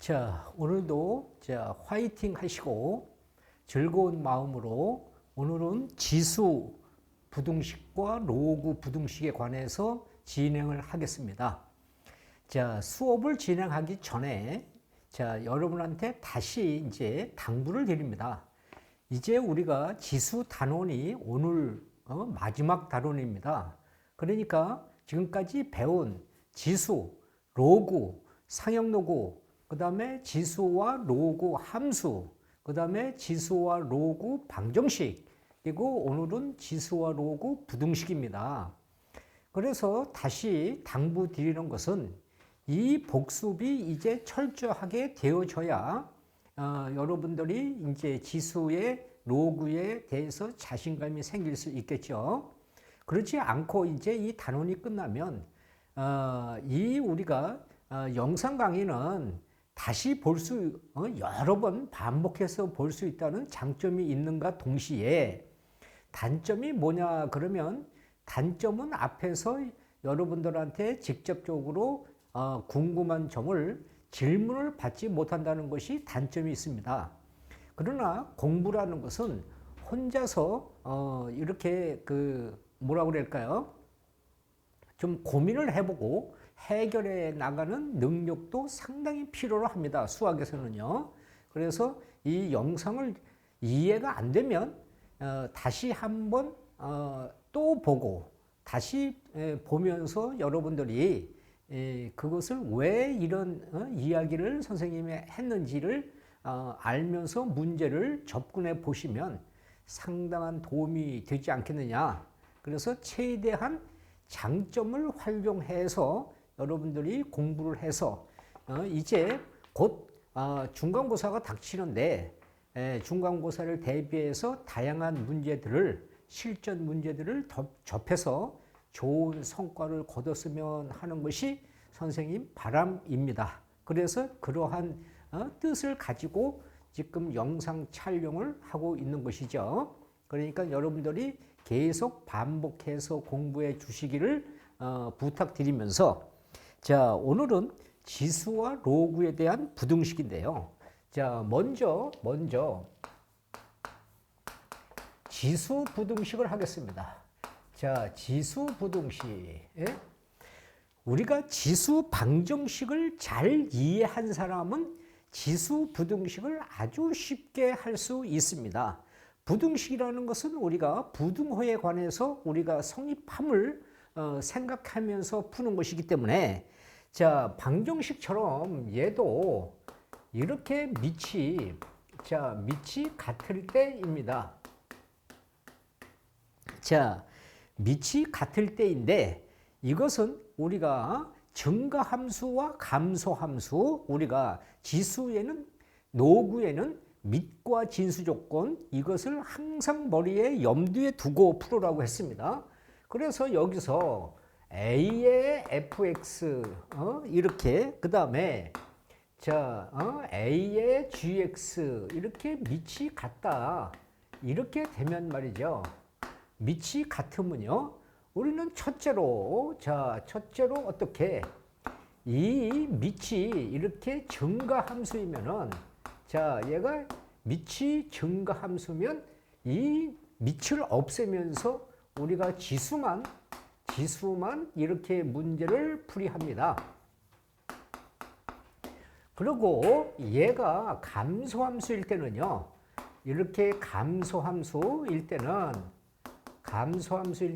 자, 오늘도 화이팅 하시고 즐거운 마음으로 오늘은 지수 부등식과 로그 부등식에 관해서 진행을 하겠습니다. 자, 수업을 진행하기 전에 여러분한테 다시 이제 당부를 드립니다. 이제 우리가 지수 단원이 오늘 마지막 단원입니다. 그러니까 지금까지 배운 지수, 로그, 상형 로그, 그 다음에 지수와 로그 함수, 그 다음에 지수와 로그 방정식, 그리고 오늘은 지수와 로그 부등식입니다. 그래서 다시 당부 드리는 것은 이 복습이 이제 철저하게 되어져야 여러분들이 이제 지수의 로그에 대해서 자신감이 생길 수 있겠죠. 그렇지 않고 이제 이 단원이 끝나면 이 우리가 영상 강의는 다시 여러 번 반복해서 볼 수 있다는 장점이 있는가 동시에 단점이 뭐냐 그러면 단점은 앞에서 여러분들한테 직접적으로 궁금한 점을 질문을 받지 못한다는 것이 단점이 있습니다. 그러나 공부라는 것은 혼자서 이렇게 뭐라고 그럴까요? 좀 고민을 해보고 해결해 나가는 능력도 상당히 필요로 합니다. 수학에서는요. 그래서 이 영상을 이해가 안 되면 다시 한번 또 보고 다시 보면서 여러분들이 그것을 왜 이런 이야기를 선생님이 했는지를 알면서 문제를 접근해 보시면 상당한 도움이 되지 않겠느냐. 그래서 최대한 장점을 활용해서 여러분들이 공부를 해서 이제 곧 중간고사가 닥치는데 중간고사를 대비해서 다양한 문제들을 실전 문제들을 접해서 좋은 성과를 거뒀으면 하는 것이 선생님 바람입니다. 그래서 그러한 뜻을 가지고 지금 영상 촬영을 하고 있는 것이죠. 그러니까 여러분들이 계속 반복해서 공부해 주시기를 부탁드리면서 자, 오늘은 지수와 로그에 대한 부등식인데요. 자, 먼저 지수 부등식을 하겠습니다. 자, 지수 부등식. 우리가 지수 방정식을 잘 이해한 사람은 지수 부등식을 아주 쉽게 할 수 있습니다. 부등식이라는 것은 우리가 부등호에 관해서 우리가 성립함을 생각하면서 푸는 것이기 때문에 자, 방정식처럼 얘도 이렇게 밑이 같을 때입니다. 자, 밑이 같을 때인데 이것은 우리가 증가함수와 감소함수, 우리가 지수에는 로그에는 밑과 진수 조건 이것을 항상 머리에 염두에 두고 풀으라고 했습니다. 그래서 여기서 A의 fx 이렇게 그 다음에 A의 gx 이렇게 밑이 같다 이렇게 되면 말이죠. 밑이 같으면요 우리는 첫째로 어떻게 이 밑이 이렇게 증가함수이면은 얘가 밑이 증가함수면 이 밑을 없애면서 우리가 지수만 이렇게 문제를 풀이합니다. 그리고 얘가 감소함수일 때는요. 이렇게 감소함수일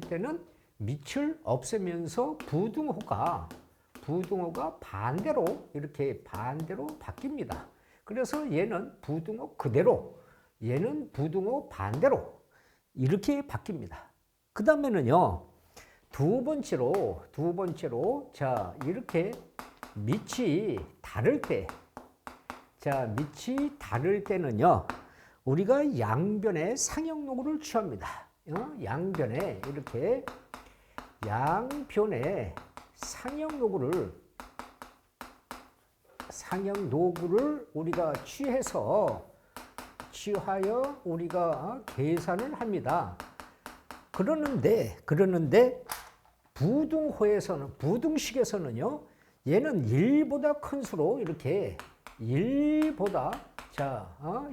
때는 밑을 없애면서 부등호가 반대로 바뀝니다. 그래서 얘는 부등호 그대로, 얘는 부등호 반대로 이렇게 바뀝니다. 그 다음에는요, 두 번째로, 이렇게 밑이 다를 때는요, 우리가 양변에 상형 노구를 취합니다. 양변에 상형 노구를 우리가 취하여 우리가 계산을 합니다. 그러는데 부등식에서는요, 얘는 1보다 큰 수로 이렇게 1보다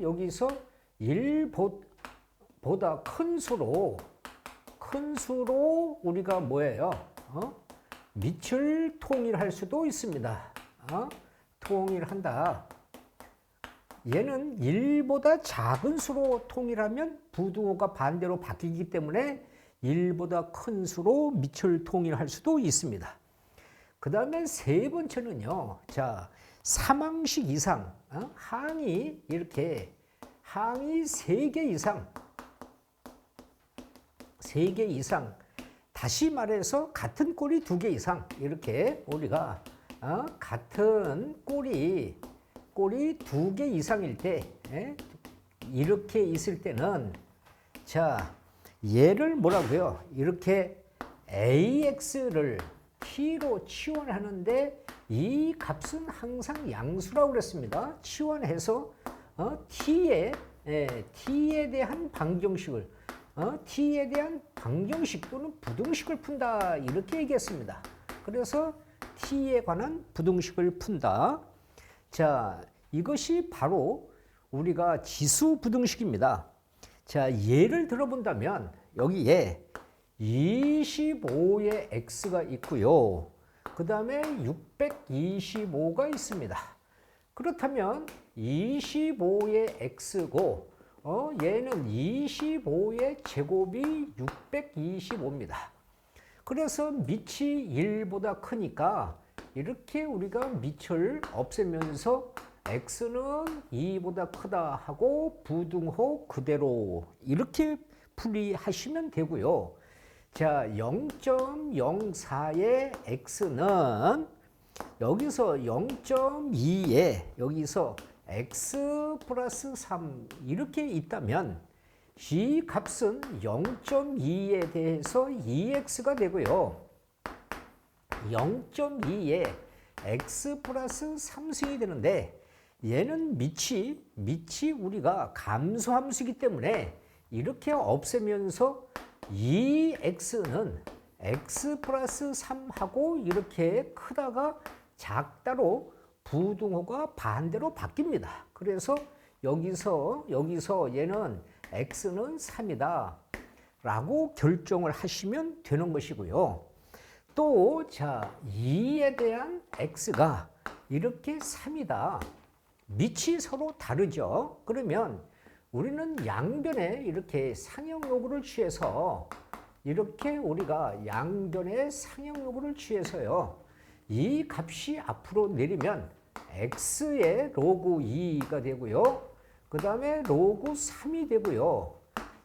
여기서 1보다 큰 수로 우리가 뭐예요? 밑을 통일할 수도 있습니다. 통일한다. 얘는 1보다 작은 수로 통일하면 부등호가 반대로 바뀌기 때문에 1보다 큰 수로 밑을 통일할 수도 있습니다. 그 다음에 세 번째는요. 자, 3항식 이상, 항이 이렇게 항이 3개 이상, 다시 말해서 같은 꼴이 2개 이상, 이렇게 우리가 같은 꼴이 2개 이상일 때, 이렇게 있을 때는, 자, 얘를 뭐라고요? 이렇게 AX를 T로 치환하는데 이 값은 항상 양수라고 그랬습니다. 치환해서 T에 대한 방정식을 T에 대한 방정식 또는 부등식을 푼다 이렇게 얘기했습니다. 그래서 T에 관한 부등식을 푼다. 자, 이것이 바로 우리가 지수 부등식입니다. 자, 예를 들어본다면 여기에 25의 x가 있고요. 그 다음에 625가 있습니다. 그렇다면 25의 x고 얘는 25의 제곱이 625입니다. 그래서 밑이 1보다 크니까 이렇게 우리가 밑을 없애면서 x는 2보다 크다 하고 부등호 그대로 이렇게 풀이하시면 되고요. 자, 0.04의 x는 여기서 0.2에 여기서 x 플러스 3 이렇게 있다면 이 값은 0.2에 대해서 2x가 되고요. 0.2에 x 플러스 3승이 되는데 얘는 밑이 우리가 감소함수이기 때문에 이렇게 없애면서 2x는 x 플러스 3하고 이렇게 크다가 작다로 부등호가 반대로 바뀝니다. 그래서 여기서 얘는 x는 3이다 라고 결정을 하시면 되는 것이고요. 또 자, 2에 대한 x가 이렇게 3이다. 밑이 서로 다르죠. 그러면 우리는 양변에 이렇게 상형요구를 취해서 이렇게 우리가 양변의 상형요구를 취해서요. 이 값이 앞으로 내리면 x의 로그 2가 되고요. 그 다음에 로그 3이 되고요.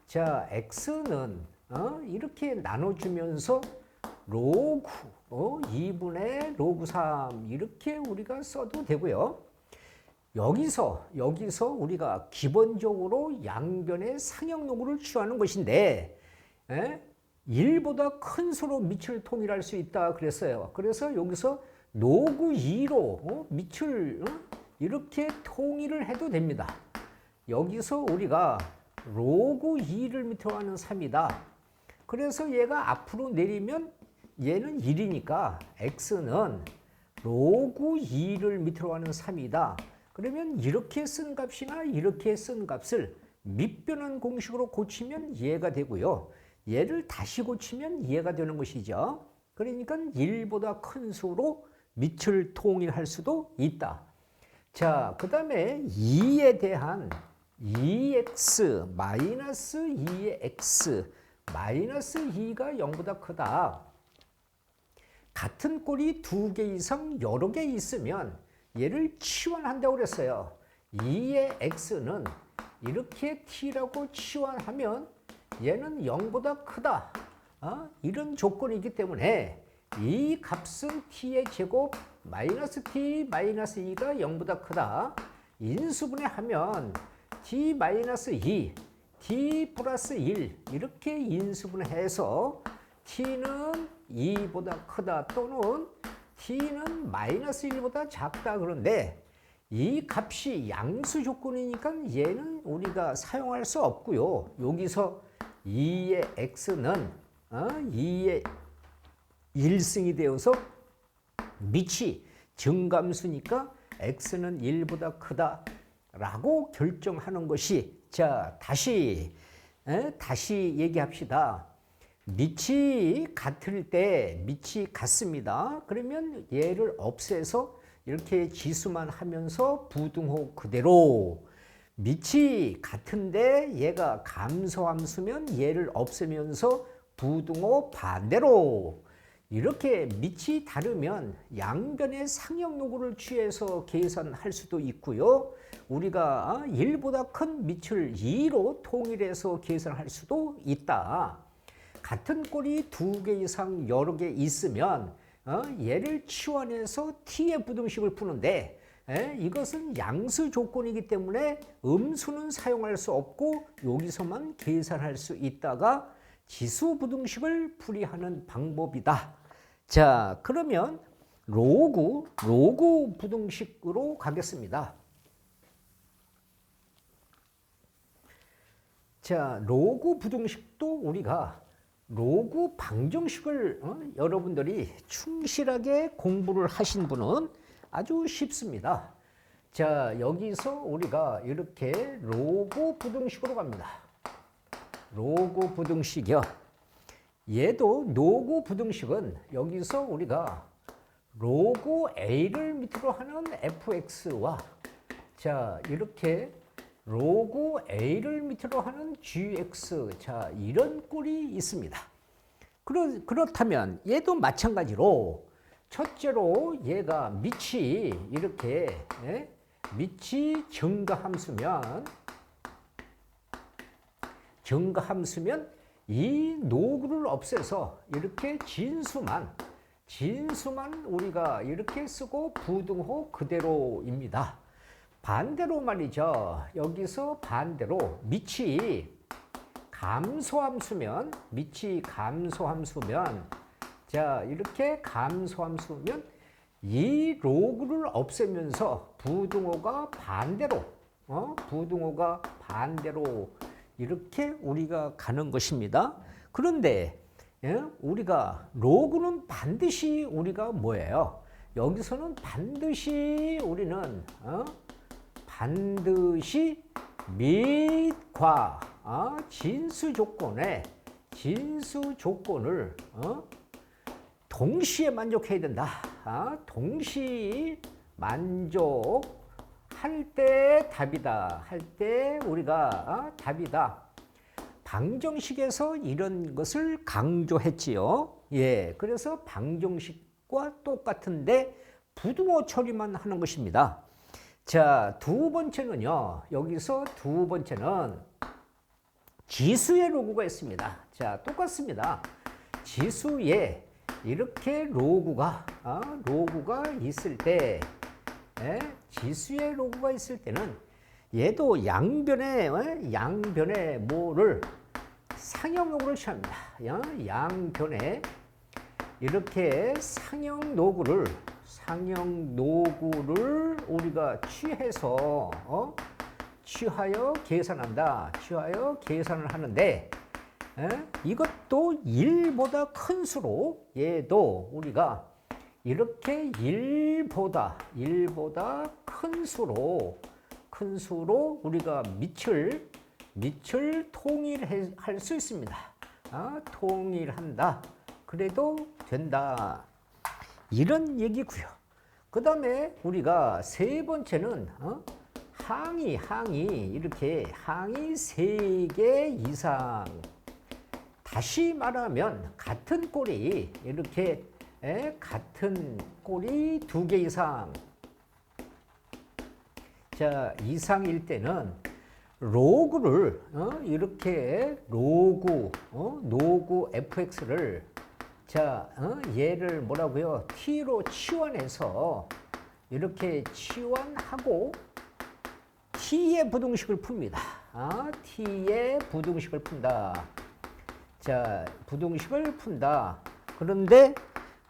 자, x는 이렇게 나눠주면서 로그 2분의 로그 3 이렇게 우리가 써도 되고요. 여기서 우리가 기본적으로 양변의 상형요구를 취하는 것인데 1보다 큰 수로 밑을 통일할 수 있다 그랬어요. 그래서 여기서 로그 2로 밑을 이렇게 통일을 해도 됩니다. 여기서 우리가 로그 2를 밑으로 하는 3이다. 그래서 얘가 앞으로 내리면 얘는 1이니까 x는 로그 2를 밑으로 하는 3이다. 그러면 이렇게 쓴 값이나 이렇게 쓴 값을 밑변환 공식으로 고치면 얘가 되고요. 얘를 다시 고치면 얘가 되는 것이죠. 그러니까 1보다 큰 수로 밑을 통일할 수도 있다. 자, 그 다음에 2에 대한 2x 마이너스 2의 x 마이너스 2가 0보다 크다. 같은 꼴이 2개 이상 여러 개 있으면 얘를 치환한다고 그랬어요. 2의 x는 이렇게 t라고 치환하면 얘는 0보다 크다. 이런 조건이기 때문에 이 값은 t의 제곱 마이너스 t 마이너스 2가 0보다 크다. 인수분해하면 t 마이너스 2, t 플러스 1 이렇게 인수분해해서 t는 2보다 크다 또는 t는 마이너스 1보다 작다. 그런데 이 값이 양수 조건이니까 얘는 우리가 사용할 수 없고요. 여기서 2의 x는 2의 1승이 되어서 밑이 증감수니까 x는 1보다 크다라고 결정하는 것이 자 다시 얘기합시다. 밑이 같을 때 밑이 같습니다. 그러면 얘를 없애서 이렇게 지수만 하면서 부등호 그대로 밑이 같은데 얘가 감소함수면 얘를 없애면서 부등호 반대로 이렇게 밑이 다르면 양변의 상역노구를 취해서 계산할 수도 있고요. 우리가 1보다 큰 밑을 2로 통일해서 계산할 수도 있다. 같은 꼴이 2개 이상 여러 개 있으면 얘를 치환해서 t의 부등식을 푸는데 이것은 양수 조건이기 때문에 음수는 사용할 수 없고 여기서만 계산할 수 있다가 지수 부등식을 풀이하는 방법이다. 자, 그러면 로그 부등식으로 가겠습니다. 자, 로그 부등식도 우리가 로그 방정식을 여러분들이 충실하게 공부를 하신 분은 아주 쉽습니다. 자, 여기서 우리가 이렇게 로그 부등식으로 갑니다. 로그 부등식이요. 얘도 로그 부등식은 여기서 우리가 로그 a를 밑으로 하는 fx와 자, 이렇게 로그 a를 밑으로 하는 gx 자, 이런 꼴이 있습니다. 그렇다면 얘도 마찬가지로 첫째로 얘가 밑이 이렇게 밑이 증가함수면 이 노구를 없애서 이렇게 진수만 우리가 이렇게 쓰고 부등호 그대로입니다. 반대로 말이죠. 여기서 반대로 밑이 감소함수면 자, 이렇게 감소함수면 이 로그를 없애면서 부등호가 반대로 이렇게 우리가 가는 것입니다. 그런데 우리가 로그는 반드시 우리가 뭐예요? 여기서는 반드시 우리는 반드시 밑과 진수 조건을 동시에 만족해야 된다. 동시 만족할 때 답이다. 할 때 우리가 답이다. 방정식에서 이런 것을 강조했지요. 예, 그래서 방정식과 똑같은데 부등호 처리만 하는 것입니다. 자, 두 번째는요. 여기서 두 번째는 지수의 로그가 있습니다. 자, 똑같습니다. 지수에 이렇게 로그가 있을 때 지수의 로그가 있을 때는 얘도 양변에 뭐를 상역노구를 취합니다. 양변에 이렇게 상역노구를 우리가 취하여 계산을 하는데 이것도 1보다 큰 수로 얘도 우리가 이렇게 1보다 큰 수로 우리가 밑을 통일할 수 있습니다. 통일한다. 그래도 된다. 이런 얘기고요. 그 다음에 우리가 세 번째는 항이 이렇게 항이 3개 이상. 다시 말하면 같은 꼴이 이렇게 같은 꼴이 2개 이상. 자, 이상일 때는 로그를 이렇게 로그 fx를 자, 얘를 뭐라고요? t로 치환해서 이렇게 치환하고 t의 부등식을 풉니다. t의 부등식을 푼다. 자, 부등식을 푼다. 그런데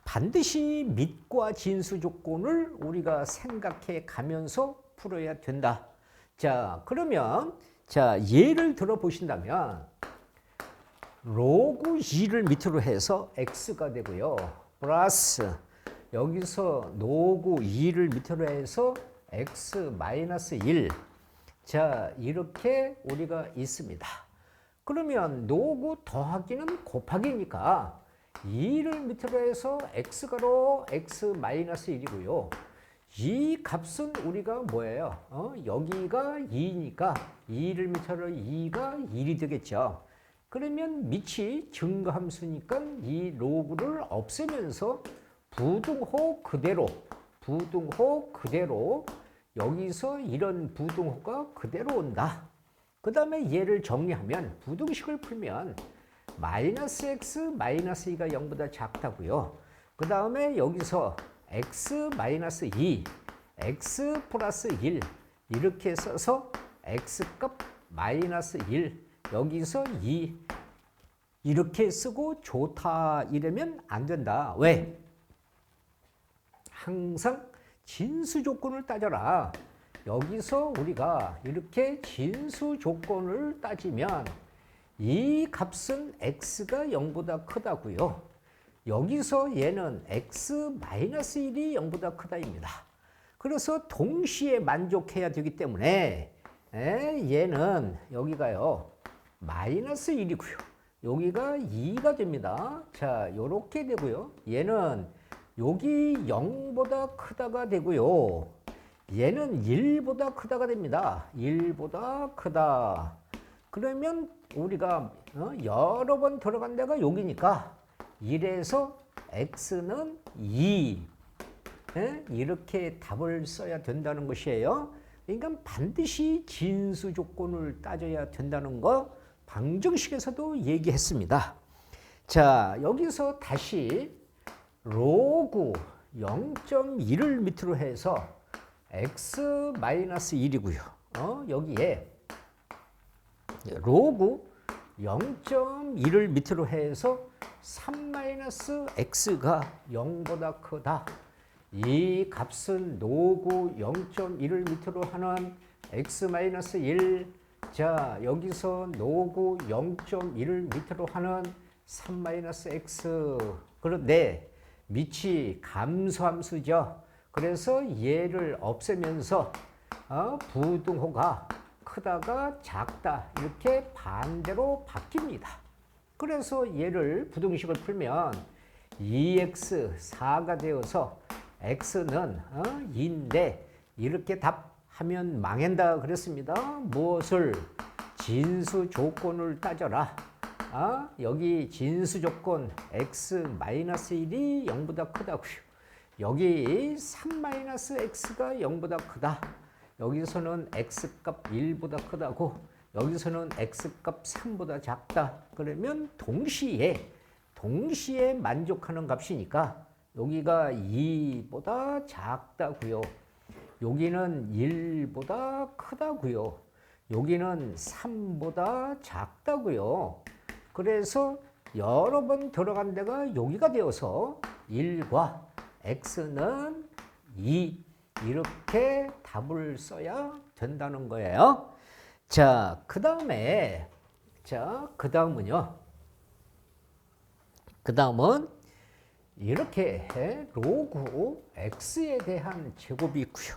반드시 밑과 진수 조건을 우리가 생각해 가면서 풀어야 된다. 자, 그러면 자, 예를 들어 보신다면 로그 2를 밑으로 해서 x가 되고요. 플러스 여기서 로그 2를 밑으로 해서 x 마이너스 1. 자, 이렇게 우리가 있습니다. 그러면 노구 더하기는 곱하기니까 2를 밑으로 해서 x가로 x 마이너스 1이고요. 이 값은 우리가 뭐예요? 여기가 2니까 2를 밑으로 2가 1이 되겠죠. 그러면 밑이 증가함수니까 이 로그를 없애면서 부등호 그대로 여기서 이런 부등호가 그대로 온다. 그 다음에 얘를 정리하면 부등식을 풀면 마이너스 x 마이너스 2가 0보다 작다고요. 그 다음에 여기서 x 마이너스 2, x 플러스 1 이렇게 써서 x값 마이너스 1 여기서 2 이렇게 쓰고 좋다 이러면 안 된다. 왜? 항상 진수 조건을 따져라. 여기서 우리가 이렇게 진수 조건을 따지면 이 값은 x가 0보다 크다고요. 여기서 얘는 x-1이 0보다 크다입니다. 그래서 동시에 만족해야 되기 때문에 얘는 여기가요 마이너스 1이고요. 여기가 2가 됩니다. 자, 요렇게 되고요. 얘는 여기 0보다 크다가 되고요. 얘는 1보다 크다가 됩니다. 1보다 크다. 그러면 우리가 여러 번 들어간 데가 여기니까 1에서 x는 2 이렇게 답을 써야 된다는 것이에요. 그러니까 반드시 진수 조건을 따져야 된다는 거 방정식에서도 얘기했습니다. 자, 여기서 다시 로그 0.1을 밑으로 해서 x-1이고요. 여기에 로그 0.1을 밑으로 해서 3-x가 0보다 크다. 이 값은 로그 0.1을 밑으로 하는 x-1. 자, 여기서 로그 0.1을 밑으로 하는 3-x. 그런데 밑이 감소함수죠. 그래서 얘를 없애면서 부등호가 크다가 작다 이렇게 반대로 바뀝니다. 그래서 얘를 부등식을 풀면 2x 4가 되어서 x는 2인데 이렇게 답하면 망한다 그랬습니다. 무엇을? 진수 조건을 따져라. 여기 진수 조건 x-1이 0보다 크다고요. 여기 3-x가 0보다 크다. 여기서는 x값 1보다 크다고, 여기서는 x값 3보다 작다. 그러면 동시에 만족하는 값이니까 여기가 2보다 작다고요. 여기는 1보다 크다고요. 여기는 3보다 작다고요. 그래서 여러 번 들어간 데가 여기가 되어서 1과 x는 2 이렇게 답을 써야 된다는 거예요. 자, 그 다음은요. 그 다음은 이렇게 로그 x에 대한 제곱이 있고요.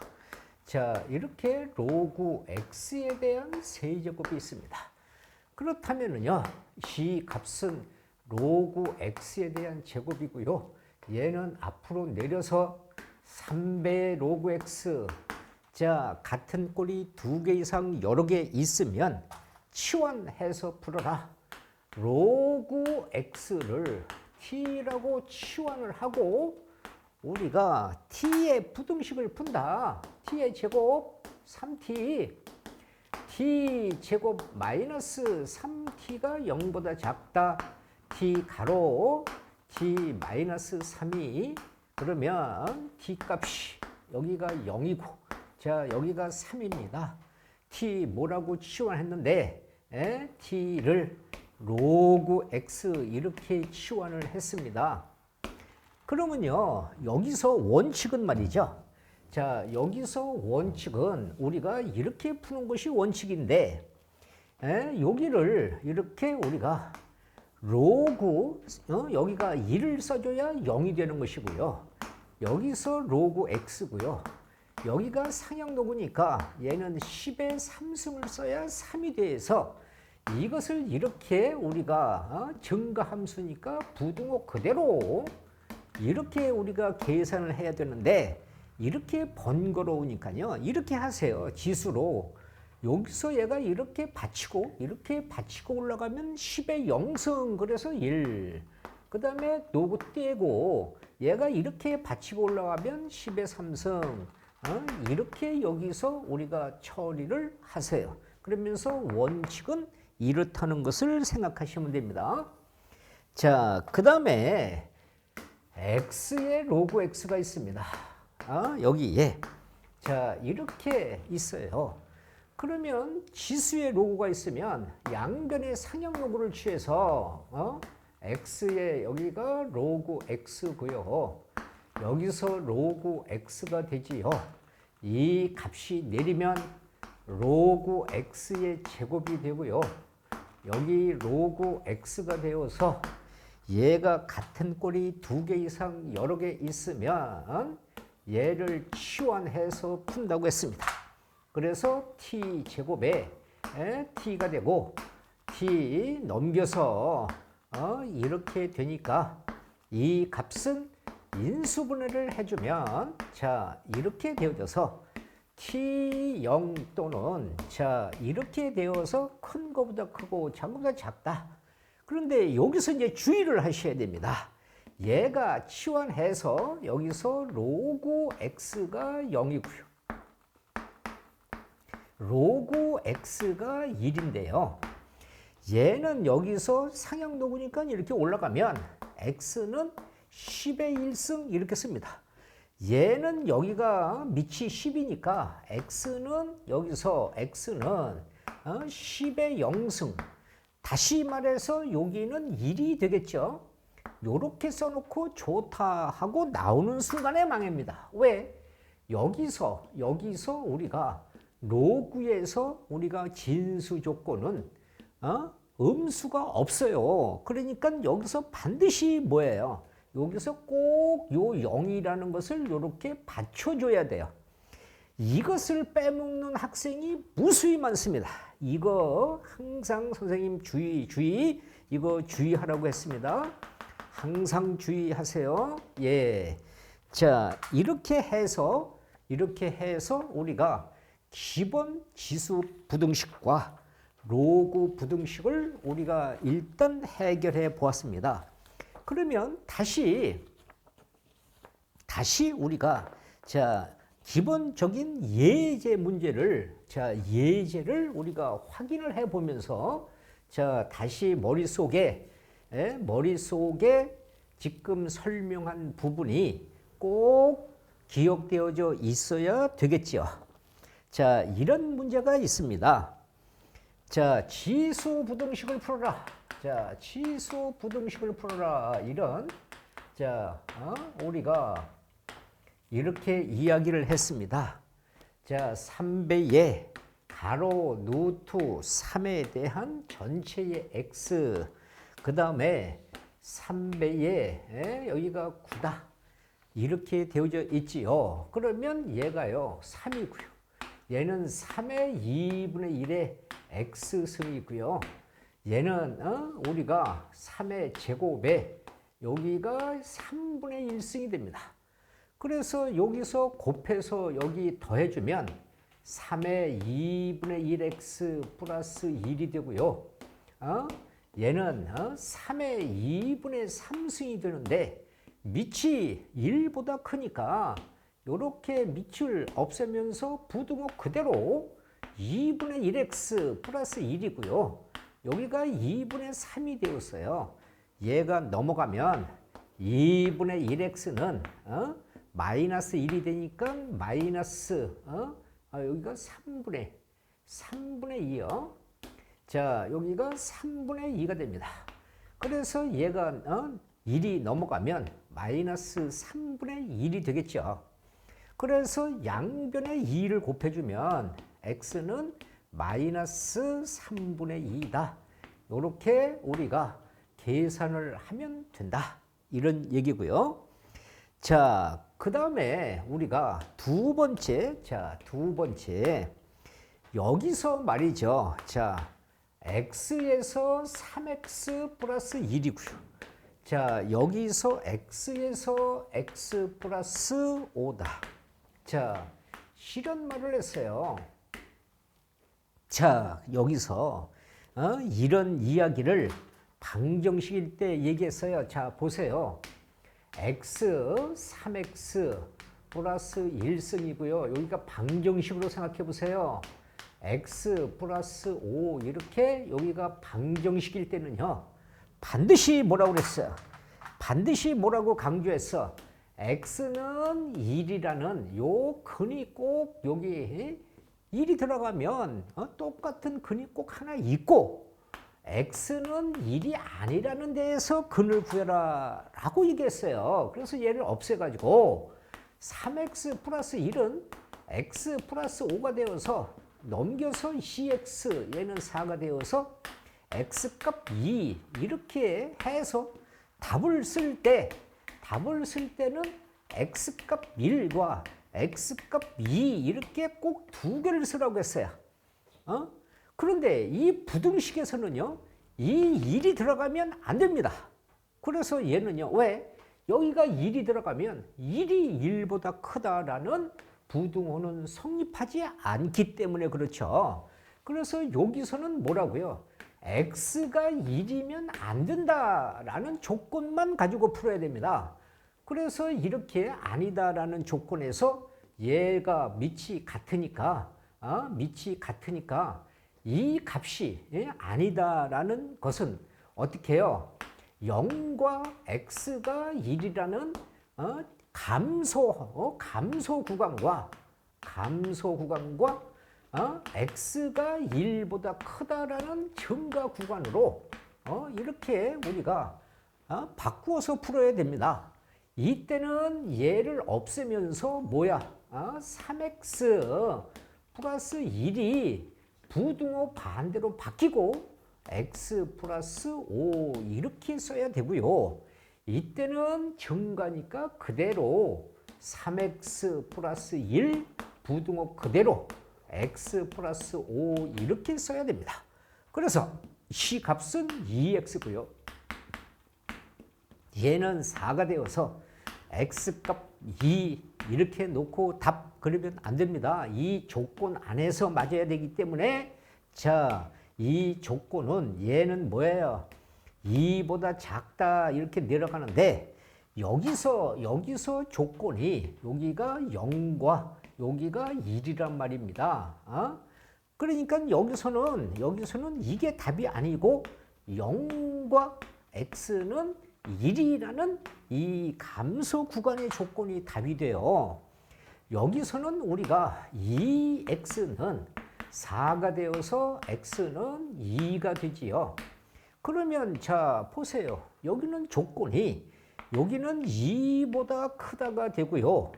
자, 이렇게 로그 x에 대한 세제곱이 있습니다. 그렇다면은요, 이 값은 로그 x에 대한 제곱이고요. 얘는 앞으로 내려서 3배 로그 x. 자, 같은 꼴이 2개 이상 여러 개 있으면 치환해서 풀어라. 로그 x를 t라고 치환을 하고 우리가 t의 부등식을 푼다. t의 제곱 3t. t 제곱 마이너스 3t가 0보다 작다. t 가로 t 마이너스 3이 그러면 t 값이 여기가 0이고 자, 여기가 3입니다. t 뭐라고 치환했는데 t를 로그 x 이렇게 치환을 했습니다. 그러면요, 여기서 원칙은 말이죠. 자, 여기서 원칙은 우리가 이렇게 푸는 것이 원칙인데 여기를 이렇게 우리가 로그 여기가 1을 써줘야 0이 되는 것이고요. 여기서 로그 x고요. 여기가 상향로그니까 얘는 10의 3승을 써야 3이 돼서 이것을 이렇게 우리가 증가함수니까 부등호 그대로 이렇게 우리가 계산을 해야 되는데 이렇게 번거로우니까요. 이렇게 하세요. 지수로. 여기서 얘가 이렇게 받치고 올라가면 10의 0승 그래서 1. 그 다음에 노고 떼고 얘가 이렇게 받치고 올라가면 10의 3승. 이렇게 여기서 우리가 처리를 하세요. 그러면서 원칙은 이렇다는 것을 생각하시면 됩니다. 자, 그 다음에 x에 로그 x가 있습니다. 여기에. 자, 이렇게 있어요. 그러면 지수의 로그가 있으면 양변의 상향 로그를 취해서 x에 여기가 로그 x고요. 여기서 로그 x가 되지요. 이 값이 내리면 로그 x의 제곱이 되고요. 여기 로그 x가 되어서 얘가 같은 꼴이 2개 이상 여러 개 있으면 얘를 치환해서 푼다고 했습니다. 그래서 t 제곱에 t가 되고 t 넘겨서 이렇게 되니까 이 값은 인수분해를 해주면 자 이렇게 되어져서 t0 또는 자 이렇게 되어서 큰 거보다 크고 작은 거보다 작다. 그런데 여기서 이제 주의를 하셔야 됩니다. 얘가 치환해서 여기서 로그 x가 0이고요. 로그 x가 1인데요. 얘는 여기서 상향 로그니까 이렇게 올라가면 x는 10의 1승 이렇게 씁니다. 얘는 여기가 밑이 10이니까 x는 여기서 x는 10의 0승. 다시 말해서 여기는 1이 되겠죠. 요렇게 써놓고 좋다 하고 나오는 순간에 망합니다. 왜? 여기서 우리가 로그에서 우리가 진수 조건은 음수가 없어요. 그러니까 여기서 반드시 뭐예요? 여기서 꼭 요 0이라는 것을 이렇게 받쳐줘야 돼요. 이것을 빼먹는 학생이 무수히 많습니다. 이거 항상 선생님 주의 이거 주의하라고 했습니다. 항상 주의하세요. 예. 자, 이렇게 해서 우리가 기본 지수 부등식과 로그 부등식을 우리가 일단 해결해 보았습니다. 그러면 다시 우리가 자 기본적인 예제 문제를 예제를 우리가 확인을 해 보면서 자 다시 머릿속에 지금 설명한 부분이 꼭 기억되어져 있어야 되겠죠. 자, 이런 문제가 있습니다. 자, 지수 부등식을 풀어라. 자, 지수 부등식을 풀어라. 이런 자, 우리가 이렇게 이야기를 했습니다. 자, 3배의 가로 루트 3에 대한 전체의 x 그 다음에 3배의 여기가 9다. 이렇게 되어져 있지요. 그러면 얘가요 3이고요. 얘는 3의 2분의 1의 x승이고요. 얘는 우리가 3의 제곱에 여기가 3분의 1승이 됩니다. 그래서 여기서 곱해서 여기 더해주면 3의 2분의 1x 플러스 1이 되고요. 얘는 3의 2분의 3승이 되는데 밑이 1보다 크니까 이렇게 밑을 없애면서 부등호 그대로 2분의 1x 플러스 1이고요. 여기가 2분의 3이 되었어요. 얘가 넘어가면 2분의 1x는 마이너스 1이 되니까 마이너스 여기가 3분의 2요. 자, 여기가 3분의 2가 됩니다. 그래서 얘가 1이 넘어가면 마이너스 3분의 1이 되겠죠. 그래서 양변에 2를 곱해주면 x는 마이너스 3분의 2다. 이렇게 우리가 계산을 하면 된다. 이런 얘기고요. 자, 그 다음에 우리가 두 번째, 여기서 말이죠. 자, x에서 3x 플러스 1이고요. 자, 여기서 x에서 x 플러스 5다. 자, 이런 말을 했어요. 자, 여기서 이런 이야기를 방정식일 때 얘기했어요. 자, 보세요. x 3x 플러스 1승이고요. 여기가 방정식으로 생각해 보세요. x 플러스 5 이렇게 여기가 방정식일 때는요. 반드시 뭐라고 그랬어요? 반드시 뭐라고 강조했어? x는 1이라는 요 근이 꼭 여기 1이 들어가면 똑같은 근이 꼭 하나 있고 x는 1이 아니라는 데에서 근을 구해라 라고 얘기했어요. 그래서 얘를 없애가지고 3x 플러스 1은 x 플러스 5가 되어서 넘겨서 cx 얘는 4가 되어서 x값 2 이렇게 해서 답을 쓸 때는 x값 1과 x값 2 이렇게 꼭 두 개를 쓰라고 했어요. 그런데 이 부등식에서는요, 이 1이 들어가면 안 됩니다. 그래서 얘는요, 왜? 여기가 1이 들어가면 1이 1보다 크다라는 부등호는 성립하지 않기 때문에 그렇죠. 그래서 여기서는 뭐라고요? x가 1이면 안 된다라는 조건만 가지고 풀어야 됩니다. 그래서 이렇게 아니다라는 조건에서 얘가 밑이 같으니까 이 값이 아니다라는 것은 어떻게 해요? 0과 x가 1이라는 감소 구간과 x가 1보다 크다라는 증가 구간으로 이렇게 우리가 바꾸어서 풀어야 됩니다. 이때는 얘를 없애면서 뭐야? 3x 플러스 1이 부등호 반대로 바뀌고 x 플러스 5 이렇게 써야 되고요. 이때는 증가니까 그대로 3x 플러스 1 부등호 그대로 x 플러스 5 이렇게 써야 됩니다. 그래서 이 값은 2x고요. 얘는 4가 되어서 x값 2 이렇게 놓고 답 그리면 안 됩니다. 이 조건 안에서 맞아야 되기 때문에 자, 이 조건은 얘는 뭐예요? 2보다 작다 이렇게 내려가는데 여기서 조건이 여기가 0과 여기가 1이란 말입니다. 그러니까 여기서는 이게 답이 아니고 0과 x는 1이라는 이 감소 구간의 조건이 답이 돼요. 여기서는 우리가 2x는 4가 되어서 x는 2가 되지요. 그러면 자 보세요. 여기는 조건이 여기는 2보다 크다가 되고요.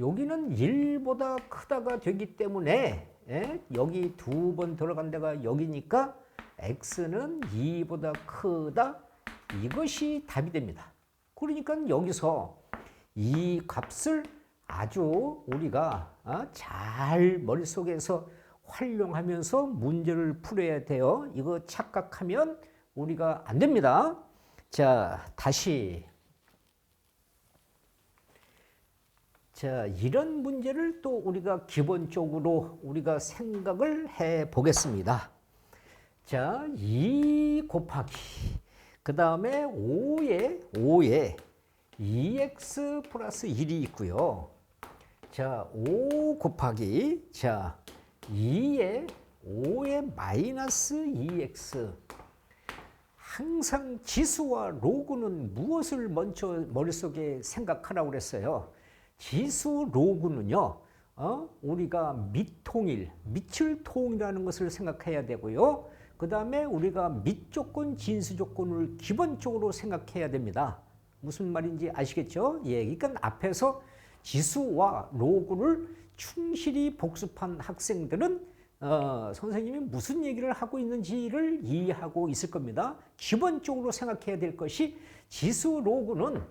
여기는 1보다 크다가 되기 때문에 여기 두 번 들어간 데가 여기니까 x는 2보다 크다. 이것이 답이 됩니다. 그러니까 여기서 이 값을 아주 우리가 잘 머릿속에서 활용하면서 문제를 풀어야 돼요. 이거 착각하면 우리가 안 됩니다. 자, 다시. 자, 이런 문제를 또 우리가 기본적으로 우리가 생각을 해 보겠습니다. 자, 2 곱하기 그 다음에 5에 2x 플러스 1이 있고요. 자, 5 곱하기 자 5에 마이너스 2x. 항상 지수와 로그는 무엇을 먼저 머릿속에 생각하라고 그랬어요? 지수 로그는요. 우리가 밑통일, 밑을 통이라는 것을 생각해야 되고요. 그 다음에 우리가 밑조건, 진수조건을 기본적으로 생각해야 됩니다. 무슨 말인지 아시겠죠? 예, 그러니까 앞에서 지수와 로그를 충실히 복습한 학생들은 선생님이 무슨 얘기를 하고 있는지를 이해하고 있을 겁니다. 기본적으로 생각해야 될 것이 지수 로그는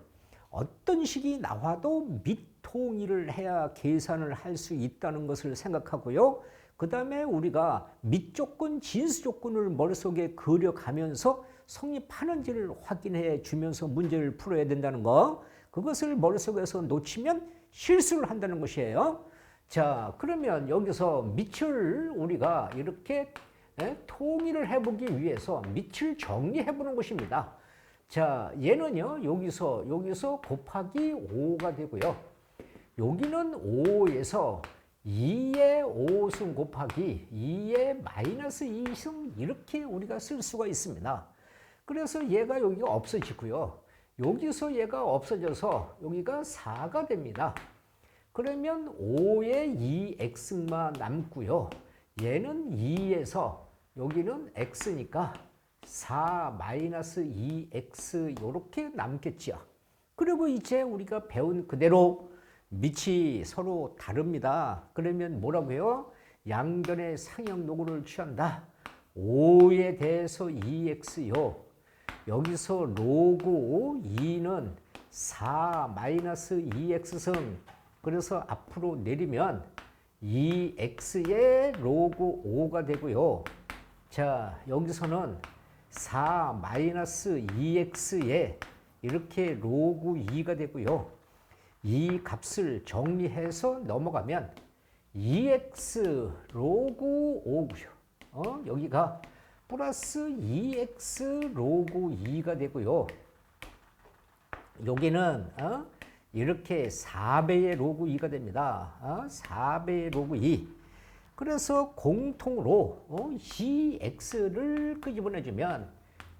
어떤 식이 나와도 밑통 통일을 해야 계산을 할 수 있다는 것을 생각하고요. 그 다음에 우리가 밑조건, 진수조건을 머릿속에 그려가면서 성립하는지를 확인해 주면서 문제를 풀어야 된다는 거. 그것을 머릿속에서 놓치면 실수를 한다는 것이에요. 자, 그러면 여기서 밑을 우리가 이렇게 통일을 해보기 위해서 밑을 정리해보는 것입니다. 자, 얘는요, 여기서 곱하기 5가 되고요. 여기는 5에서 2의 5승 곱하기 2의 마이너스 2승 이렇게 우리가 쓸 수가 있습니다. 그래서 얘가 여기가 없어지고요. 여기서 얘가 없어져서 여기가 4가 됩니다. 그러면 5의 2x만 남고요. 얘는 2에서 여기는 x니까 4 마이너스 2x 이렇게 남겠지요. 그리고 이제 우리가 배운 그대로 밑이 서로 다릅니다. 그러면 뭐라고요? 양변의 상역노고를 취한다. 5에 대해서 2x요. 여기서 로그 2는 4 마이너스 2x승. 그래서 앞으로 내리면 2x의 로그 5가 되고요. 자, 여기서는 4 마이너스 2x에 이렇게 로그 2가 되고요. 이 값을 정리해서 넘어가면 2x 로그 5고요. 여기가 플러스 2x 로그 2가 되고요. 여기는 이렇게 4배의 로그 2가 됩니다. 4배의 로그 2. 그래서 공통으로 이 x를 끄집어내주면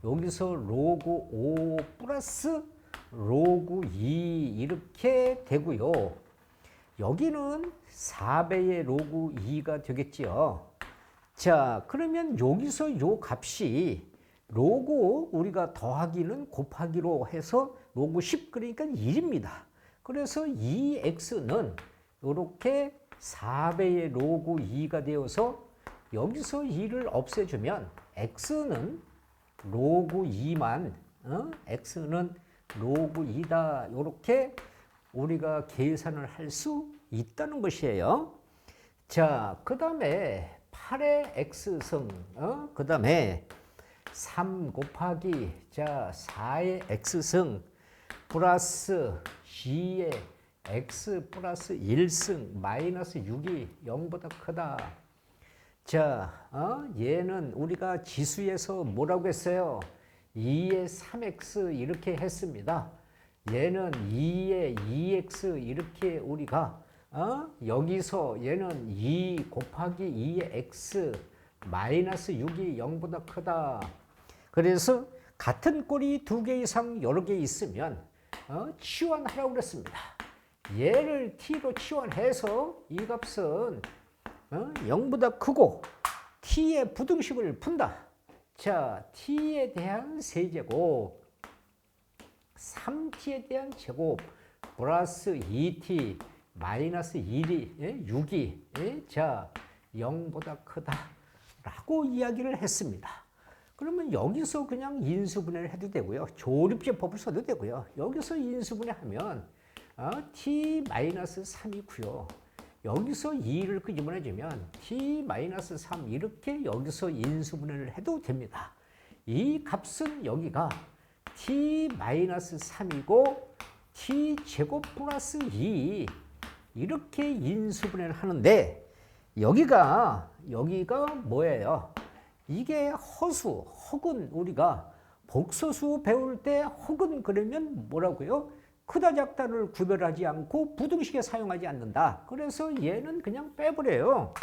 여기서 로그 5 플러스 로그 2 이렇게 되고요. 여기는 4배의 로그 2가 되겠지요. 자, 그러면 여기서 요 값이 로그 우리가 더하기는 곱하기로 해서 로그 10 그러니까 1입니다. 그래서 이 x는 이렇게 4배의 로그 2가 되어서 여기서 2를 없애주면 x는 로그 2만 x는 로그 2다. 이렇게 우리가 계산을 할 수 있다는 것이에요. 자, 그 다음에 8의 x승, 그 다음에 3 곱하기 4의 x승 플러스 g의 x 플러스 1승 마이너스 6이 0보다 크다. 자, 얘는 우리가 지수에서 뭐라고 했어요? 2의 3x 이렇게 했습니다. 얘는 2의 2x 이렇게 우리가 여기서 얘는 2 곱하기 2의 x 마이너스 6이 0보다 크다. 그래서 같은 꼴이 2개 이상 여러 개 있으면 치환하라고 그랬습니다. 얘를 t로 치환해서 이 값은 0보다 크고 t의 부등식을 푼다. 자, t에 대한 세제곱 3t에 대한 제곱 플러스 2t 마이너스 1이 6이 자 0보다 크다라고 이야기를 했습니다. 그러면 여기서 그냥 인수분해를 해도 되고요. 조립제법을 써도 되고요. 여기서 인수분해하면 t 마이너스 3이고요. 여기서 2를 끄집어내주면 t-3 이렇게 여기서 인수분해를 해도 됩니다. 이 값은 여기가 t-3이고 t제곱 플러스 2 이렇게 인수분해를 하는데 여기가 뭐예요? 이게 허수, 혹은 우리가 복소수 배울 때 혹은 그러면 뭐라고요? 크다 작다를 구별하지 않고 부등식에 사용하지 않는다. 그래서 얘는 그냥 빼버려요.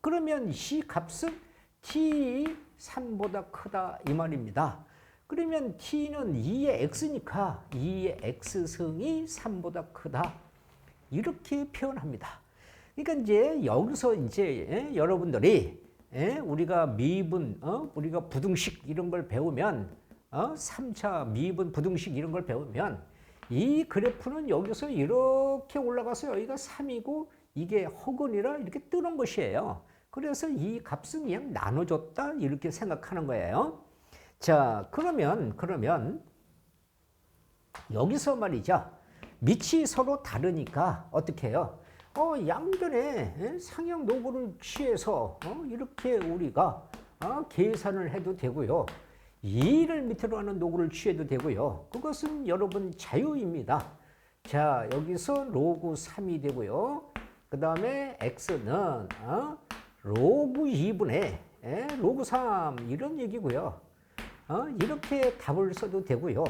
그러면 이 값은 t3보다 크다 이 말입니다. 그러면 t는 2의 x니까 2의 x승이 3보다 크다. 이렇게 표현합니다. 그러니까 이제 여기서 이제 여러분들이 우리가 미분, 우리가 부등식 이런 걸 배우면 3차 미분 부등식 이런 걸 배우면 이 그래프는 여기서 이렇게 올라가서 여기가 3이고 이게 허근이라 이렇게 뜨는 것이에요. 그래서 이 값은 그냥 나눠줬다 이렇게 생각하는 거예요. 자, 그러면 여기서 말이죠. 밑이 서로 다르니까 어떻게 해요? 양변에 상향 노고를 취해서 이렇게 우리가 계산을 해도 되고요. 2를 밑으로 하는 노고를 취해도 되고요. 그것은 여러분 자유입니다. 자, 여기서 로그 3이 되고요. 그 다음에 x는 로그 2분의 로그 3 이런 얘기고요. 이렇게 답을 써도 되고요.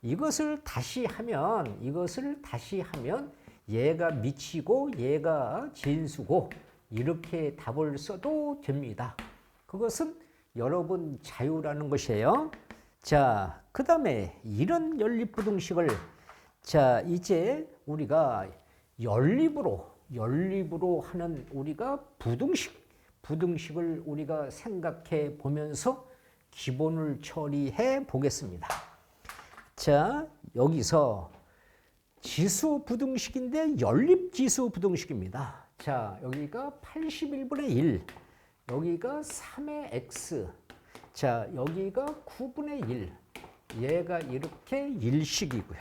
이것을 다시 하면 얘가 미치고 얘가 진수고 이렇게 답을 써도 됩니다. 그것은 여러분 자유라는 것이에요. 자, 그 다음에 이런 연립부등식을 자, 이제 우리가 연립으로 하는 우리가 부등식을 우리가 생각해 보면서 기본을 처리해 보겠습니다. 자, 여기서 지수 부등식인데 연립 지수 부등식입니다. 자, 여기가 81분의 1, 여기가 3의 x, 자, 여기가 9분의 1, 얘가 이렇게 일식이고요.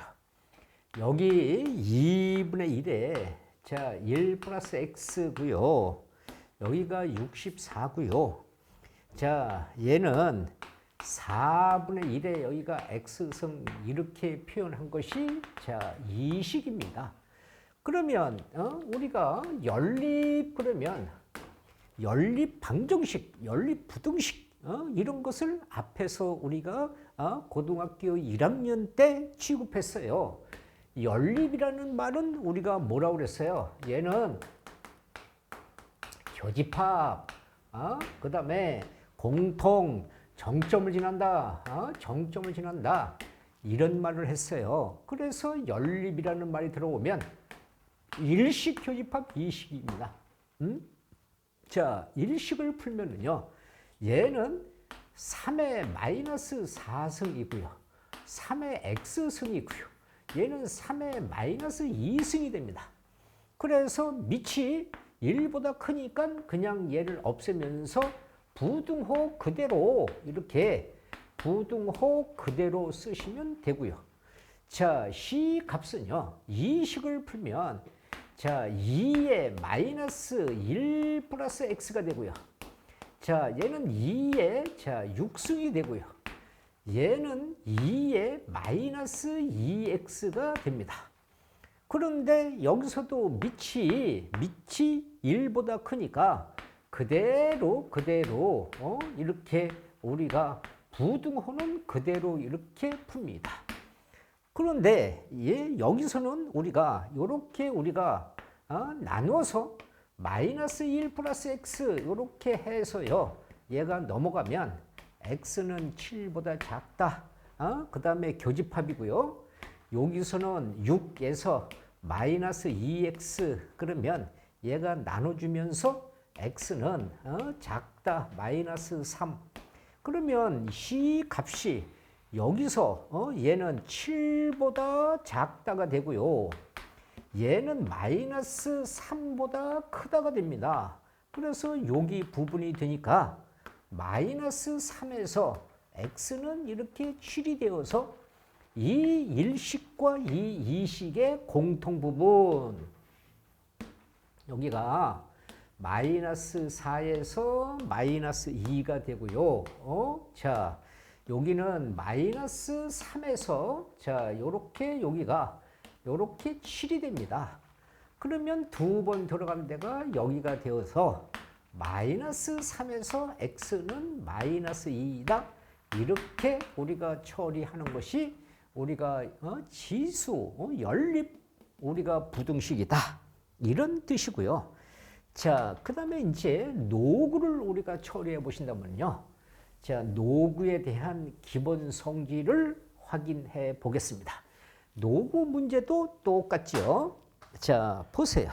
여기 2분의 1에 자, 1 플러스 x고요. 여기가 64고요. 자, 얘는 4분의 1에 여기가 x승 이렇게 표현한 것이 자, 2식입니다. 그러면 우리가 그러면 연립 방정식, 연립 부등식 이런 것을 앞에서 우리가 고등학교 1학년 때 취급했어요. 연립이라는 말은 우리가 뭐라고 그랬어요? 얘는 교집합, 그 다음에 공통, 정점을 지난다, 정점을 지난다 이런 말을 했어요. 그래서 연립이라는 말이 들어오면 일식 교집합 이식입니다. 자, 일식을 풀면은요, 얘는 3의 마이너스 4승이고요, 3의 x승이고요, 얘는 3의 마이너스 2승이 됩니다. 그래서 밑이 1보다 크니까 그냥 얘를 없애면서 부등호 그대로 이렇게 부등호 그대로 쓰시면 되고요. 자, C 값은요, 이 식을 풀면 자, 2의 마이너스 1 플러스 x가 되고요. 자, 얘는 2의 자, 6승이 되고요. 얘는 2의 마이너스 2x가 됩니다. 그런데 여기서도 밑이 1보다 크니까 그대로 이렇게 우리가 부등호는 그대로 이렇게 풉니다. 그런데 여기서는 우리가 이렇게 나누어서 마이너스 1 플러스 x 이렇게 해서요, 얘가 넘어가면 x는 7보다 작다. 그 다음에 교집합이고요. 여기서는 6에서 마이너스 2x 그러면 얘가 나눠주면서 x는 작다. 마이너스 3. 그러면 C 값이 여기서 얘는 7보다 작다가 되고요. 얘는 마이너스 3보다 크다가 됩니다. 그래서 여기 부분이 되니까 마이너스 3에서 x는 이렇게 7이 되어서 이 일식과 이 이식의 공통 부분, 여기가 마이너스 4에서 마이너스 2가 되고요. 자, 여기는 마이너스 3에서 자, 요렇게 여기가 요렇게 7이 됩니다. 그러면 두 번 들어간 데가 여기가 되어서 마이너스 3에서 x는 마이너스 2이다. 이렇게 우리가 처리하는 것이 우리가 지수, 연립, 우리가 부등식이다. 이런 뜻이고요. 자, 그 다음에 이제 노구를 우리가 처리해 보신다면요. 자, 노구에 대한 기본 성질을 확인해 보겠습니다. 노구 문제도 똑같죠. 자, 보세요.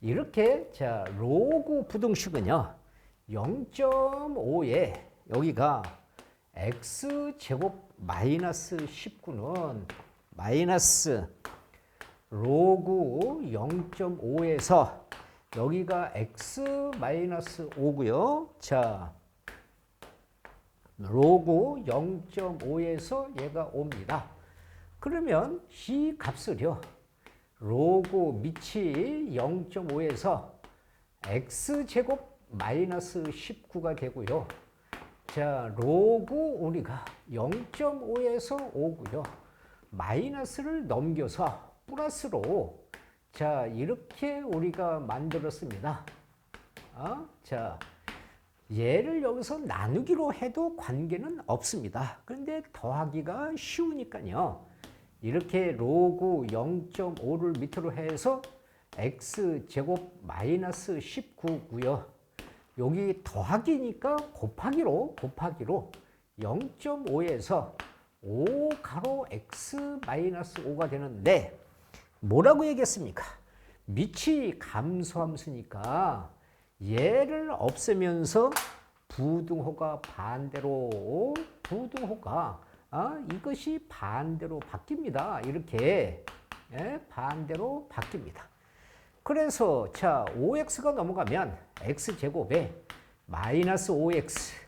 이렇게 자, 로그 부등식은요. 0.5에 여기가 x제곱 마이너스 19는 마이너스 로그 0.5에서 여기가 x 마이너스 5고요. 자, 로그 0.5에서 얘가 5입니다. 그러면 이 값을요. 로그 밑이 0.5에서 x제곱 마이너스 19가 되고요. 자, 로그 우리가 0.5에서 5고요. 마이너스를 넘겨서 플러스로 자, 이렇게 우리가 만들었습니다. 자, 얘를 여기서 나누기로 해도 관계는 없습니다. 그런데 더하기가 쉬우니까요. 이렇게 로그 0.5를 밑으로 해서 x제곱 마이너스 19고요. 여기 더하기니까 곱하기로 0.5에서 5 가로 x 마이너스 5가 되는데 뭐라고 얘기했습니까? 밑이 감소함수니까 얘를 없애면서 부등호가 반대로 이것이 반대로 바뀝니다. 이렇게 반대로 바뀝니다. 그래서 자 5x가 넘어가면 x제곱에 마이너스 5x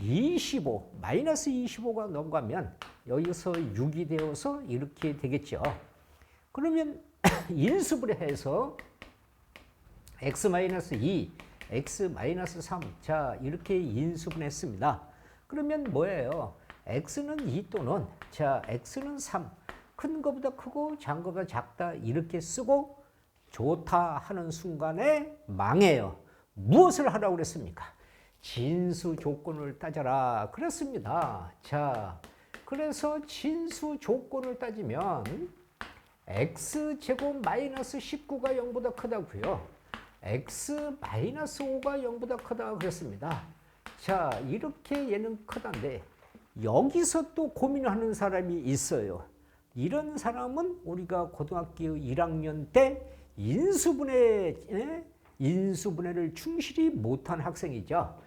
25 마이너스 25가 넘어가면 여기서 6이 되어서 이렇게 되겠죠. 그러면 인수분해해서 x-2, x-3 자 이렇게 인수분해했습니다. 그러면 뭐예요? x는 2 또는 자 x는 3 큰 거보다 크고 작은 거보다 작다 이렇게 쓰고 좋다 하는 순간에 망해요. 무엇을 하라고 그랬습니까? 진수 조건을 따져라 그랬습니다. 자, 그래서 진수 조건을 따지면 x제곱 마이너스 19가 0보다 크다고요. x 마이너스 5가 0보다 크다 그랬습니다. 자, 이렇게 얘는 크다인데 여기서 또 고민하는 사람이 있어요. 이런 사람은 우리가 고등학교 1학년 때 인수분해를 충실히 못한 학생이죠.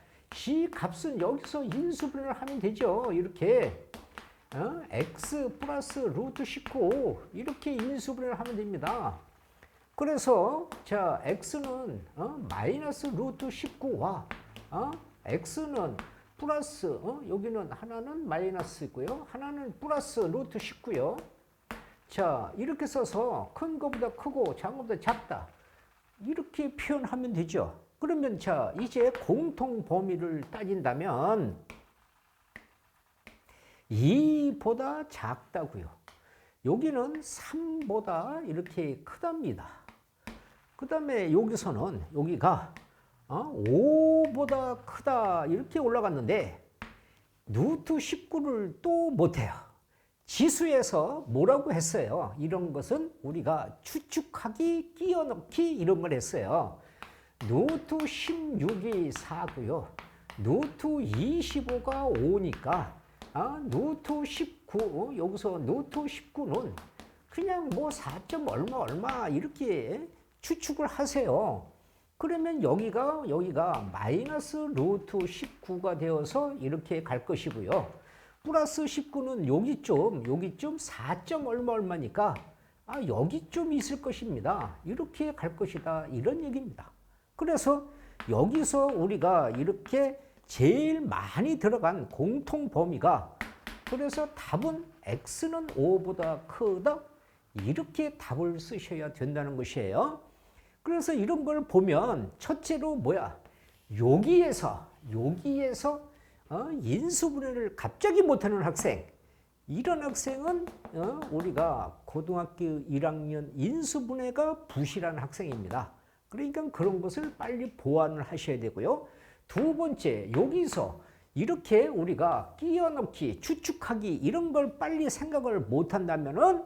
이 값은 여기서 인수분해를 하면 되죠. 이렇게 x 플러스 루트 19 이렇게 인수분해를 하면 됩니다. 그래서 자 x는 마이너스 루트 19와 x는 플러스 여기는 하나는 마이너스고요. 하나는 플러스 루트 19요. 자 이렇게 써서 큰 거보다 크고 작은 거보다 작다. 이렇게 표현하면 되죠. 그러면 자 이제 공통 범위를 따진다면 2보다 작다고요. 여기는 3보다 이렇게 크답니다. 그 다음에 여기서는 여기가 5보다 크다 이렇게 올라갔는데 루트 19를 또 못해요. 지수에서 뭐라고 했어요? 이런 것은 우리가 추측하기, 끼워넣기 이런 걸 했어요. 루트 16이 4고요. 루트 25가 5니까 루트 19 여기서 루트 19는 그냥 뭐 4. 얼마 이렇게 추측을 하세요. 그러면 여기가 마이너스 루트 19가 되어서 이렇게 갈 것이고요. 플러스 19는 여기쯤 4. 얼마니까 여기쯤 있을 것입니다. 이렇게 갈 것이다. 이런 얘기입니다. 그래서 여기서 우리가 이렇게 제일 많이 들어간 공통 범위가 그래서 답은 x는 5보다 크다. 이렇게 답을 쓰셔야 된다는 것이에요. 그래서 이런 걸 보면 첫째로 뭐야? 여기에서 인수분해를 갑자기 못하는 학생. 이런 학생은 우리가 고등학교 1학년 인수분해가 부실한 학생입니다. 그러니까 그런 것을 빨리 보완을 하셔야 되고요. 두 번째, 여기서 이렇게 우리가 끼워넣기, 추측하기 이런 걸 빨리 생각을 못한다면은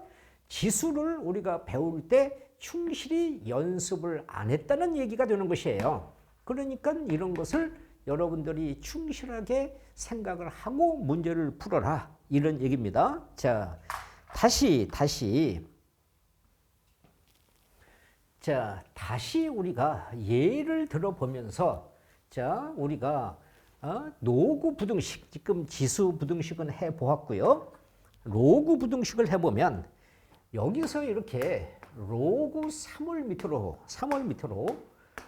지수를 우리가 배울 때 충실히 연습을 안 했다는 얘기가 되는 것이에요. 그러니까 이런 것을 여러분들이 충실하게 생각을 하고 문제를 풀어라. 이런 얘기입니다. 자, 다시 우리가 예를 들어보면서 자, 우리가 노구 부등식, 지금 지수 부등식은 해보았고요. 로그 부등식을 해보면 여기서 이렇게 로그 3을 밑으로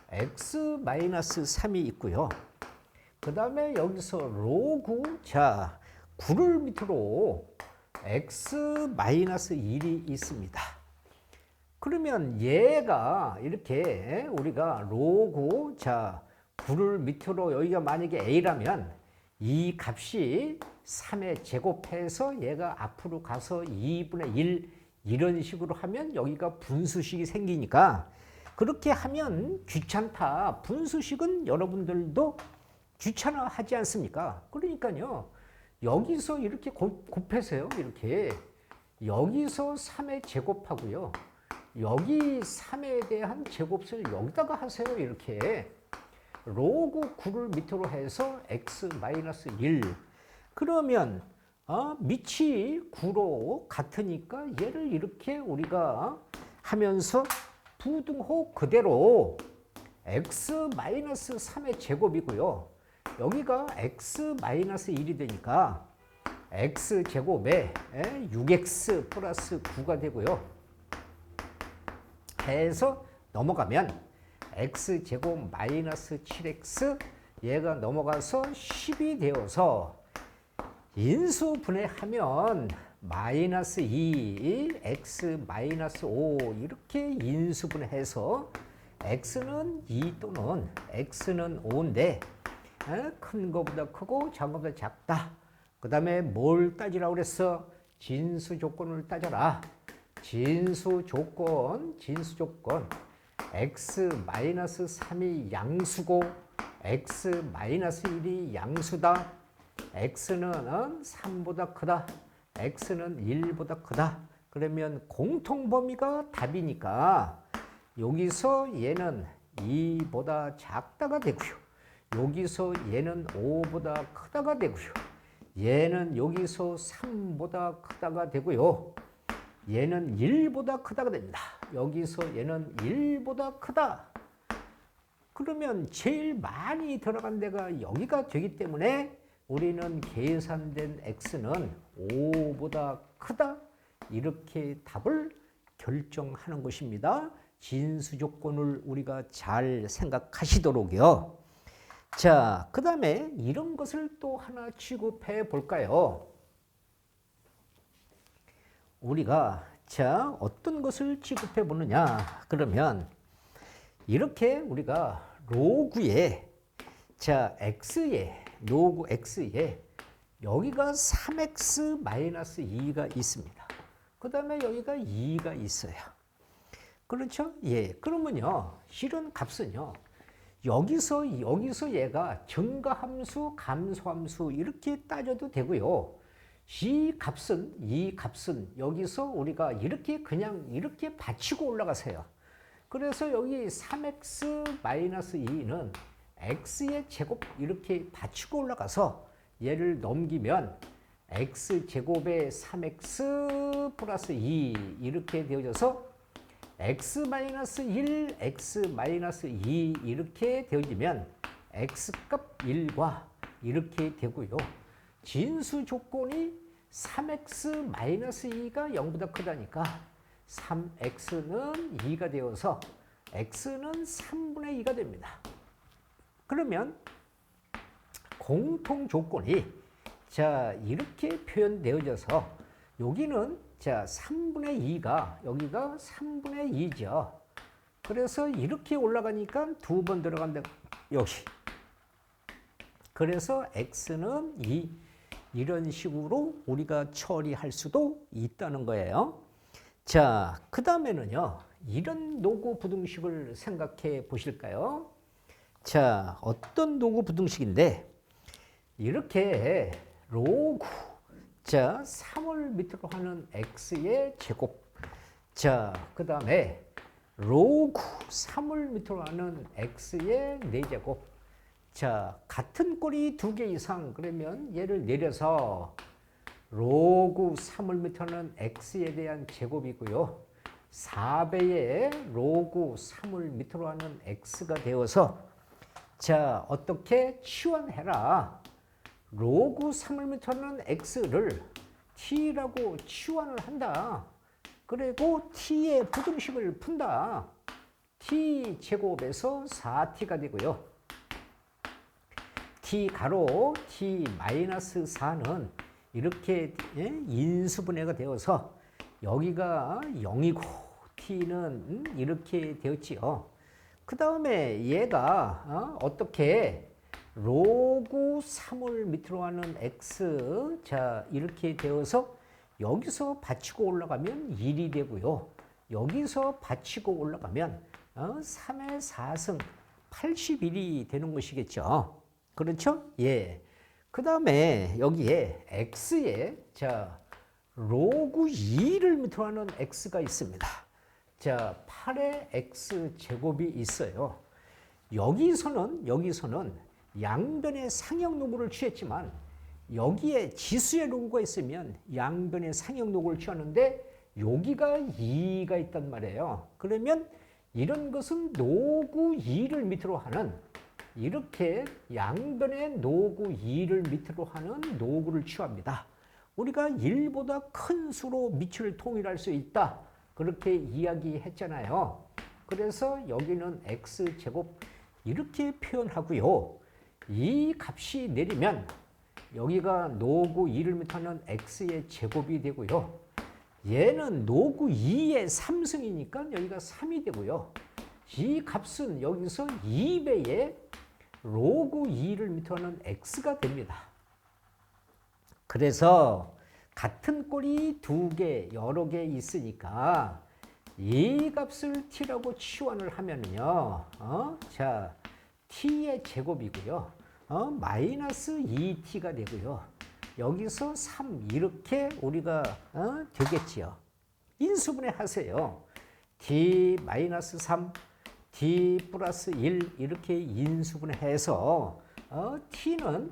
x-3이 있고요. 그 다음에 여기서 로그 9를 밑으로 x-1이 있습니다. 그러면 얘가 이렇게 우리가 로그, 자, 9를 밑으로 여기가 만약에 a라면 이 값이 3에 제곱해서 얘가 앞으로 가서 2분의 1 이런 식으로 하면 여기가 분수식이 생기니까 그렇게 하면 귀찮다. 분수식은 여러분들도 귀찮아하지 않습니까? 그러니까요. 여기서 이렇게 곱해서요. 이렇게 여기서 3의 제곱하고요. 여기 3에 대한 제곱을 여기다가 하세요. 이렇게 로그 9를 밑으로 해서 x-1 그러면 밑이 9로 같으니까 얘를 이렇게 우리가 하면서 부등호 그대로 x-3의 제곱이고요. 여기가 x-1이 되니까 x제곱에 6x 플러스 9가 되고요. 해서 넘어가면 x제곱 마이너스 7x 얘가 넘어가서 10이 되어서 인수분해하면 마이너스 2, x 마이너스 5 이렇게 인수분해해서 x는 2 또는 x는 5인데 큰 거보다 크고 작은 거보다 작다. 그 다음에 뭘 따지라고 그랬어? 진수 조건을 따져라. 진수 조건 x-3이 양수고 x-1이 양수다. x는 3보다 크다. x는 1보다 크다. 그러면 공통범위가 답이니까 여기서 얘는 2보다 작다가 되고요. 여기서 얘는 5보다 크다가 되고요. 얘는 여기서 3보다 크다가 되고요. 얘는 1보다 크다가 됩니다. 여기서 얘는 1보다 크다. 그러면 제일 많이 들어간 데가 여기가 되기 때문에 우리는 계산된 x는 5보다 크다. 이렇게 답을 결정하는 것입니다. 진수 조건을 우리가 잘 생각하시도록요. 자, 그 다음에 이런 것을 또 하나 취급해 볼까요? 우리가 자 어떤 것을 취급해 보느냐 그러면 이렇게 우리가 로그에 자 x에 로그 x에 여기가 3x-2가 있습니다. 그 다음에 여기가 2가 있어요. 그렇죠? 예. 그러면요 실은 값은요 여기서 얘가 증가함수, 감소함수 이렇게 따져도 되고요. 이 값은 여기서 우리가 이렇게 그냥 이렇게 받치고 올라가세요. 그래서 여기 3x-2는 x의 제곱 이렇게 받치고 올라가서 얘를 넘기면 x제곱에 3x 플러스 2 이렇게 되어져서 x-1, x-2 이렇게 되어지면 x값 1과 이렇게 되고요. 진수 조건이 3x-2가 0보다 크다니까 3x는 2가 되어서 x는 3분의 2가 됩니다. 그러면 공통 조건이 자 이렇게 표현되어져서 여기는 자 3분의 2가 여기가 3분의 2죠. 그래서 이렇게 올라가니까 두 번 들어간다. 여기. 그래서 x는 2 이런 식으로 우리가 처리할 수도 있다는 거예요. 자, 그 다음에는요. 이런 노구 부등식을 생각해 보실까요? 자, 어떤 노구 부등식인데 이렇게 로그 자, 3을 밑으로 하는 x의 제곱. 자, 그 다음에 로그 3을 밑으로 하는 x의 4제곱. 자, 같은 꼴이 2개 이상 그러면 얘를 내려서 로그 3을 밑으로 하는 x에 대한 제곱이고요. 4배의 로그 3을 밑으로 하는 x가 되어서 자, 어떻게 치환해라. 로그 3을 밑으로 하는 x를 t라고 치환을 한다. 그리고 t의 부등식을 푼다. t 제곱에서 4t가 되고요. t 가로 t 마이너스 4는 이렇게 인수분해가 되어서 여기가 0이고 t는 이렇게 되었지요. 그 다음에 얘가 어떻게 로그 3을 밑으로 하는 x 자 이렇게 되어서 여기서 받치고 올라가면 1이 되고요. 여기서 받치고 올라가면 3의 4승 81이 되는 것이겠죠. 그렇죠? 예. 그 다음에 여기에 x에 자 로그 2를 밑으로 하는 x가 있습니다. 자 8의 x 제곱이 있어요. 여기서는 양변의 상형 노구를 취했지만 여기에 지수의 로그가 있으면 양변의 상형 노구를 취하는데 여기가 2가 있단 말이에요. 그러면 이런 것은 노구 2를 밑으로 하는 이렇게 양변의 노구 2를 밑으로 하는 노구를 취합니다. 우리가 1보다 큰 수로 밑을 통일할 수 있다. 그렇게 이야기했잖아요. 그래서 여기는 x제곱 이렇게 표현하고요. 이 값이 내리면 여기가 노구 2를 밑하는 x의 제곱이 되고요. 얘는 노구 2의 3승이니까 여기가 3이 되고요. 이 값은 여기서 2배의 로그 2를 밑하는 x가 됩니다. 그래서 같은 꼴이 두 개, 여러 개 있으니까 이 값을 t라고 치환을 하면요. 자, t의 제곱이고요. 마이너스 2t가 되고요. 여기서 3 이렇게 우리가 되겠지요. 인수분해 하세요. t 마이너스 3, t 플러스 1 이렇게 인수분해해서 t는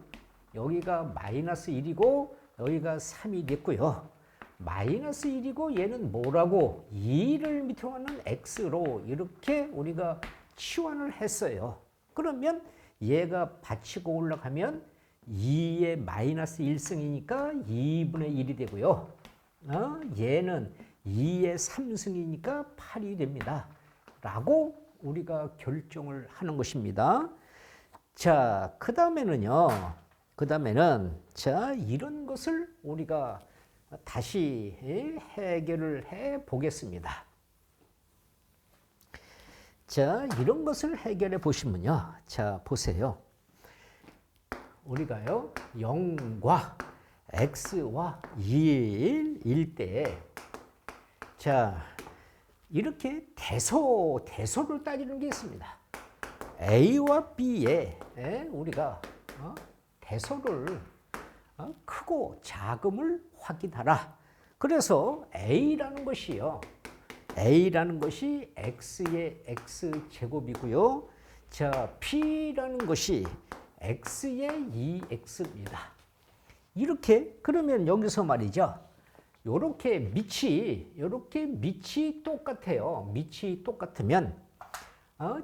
여기가 마이너스 1이고 여기가 3이 됐고요. 마이너스 1이고 얘는 뭐라고? 2를 밑으로 하는 x로 이렇게 우리가 치환을 했어요. 그러면 얘가 받치고 올라가면 2의 마이너스 1승이니까 2분의 1이 되고요. 얘는 2의 3승이니까 8이 됩니다. 라고 우리가 결정을 하는 것입니다. 자, 그 다음에는요. 자, 이런 것을 우리가 다시 해결을 해 보겠습니다. 자, 이런 것을 해결해 보시면요. 자, 보세요. 우리가요, 0과 x와 1일 때, 자, 이렇게 대소를 따지는 게 있습니다. a와 b에 우리가 대소를 크고 작음을 확인하라. 그래서 A라는 것이요. A라는 것이 X의 X제곱이고요. 자, P라는 것이 X의 2X입니다. 이렇게, 그러면 여기서 말이죠. 요렇게 밑이 똑같아요. 밑이 똑같으면,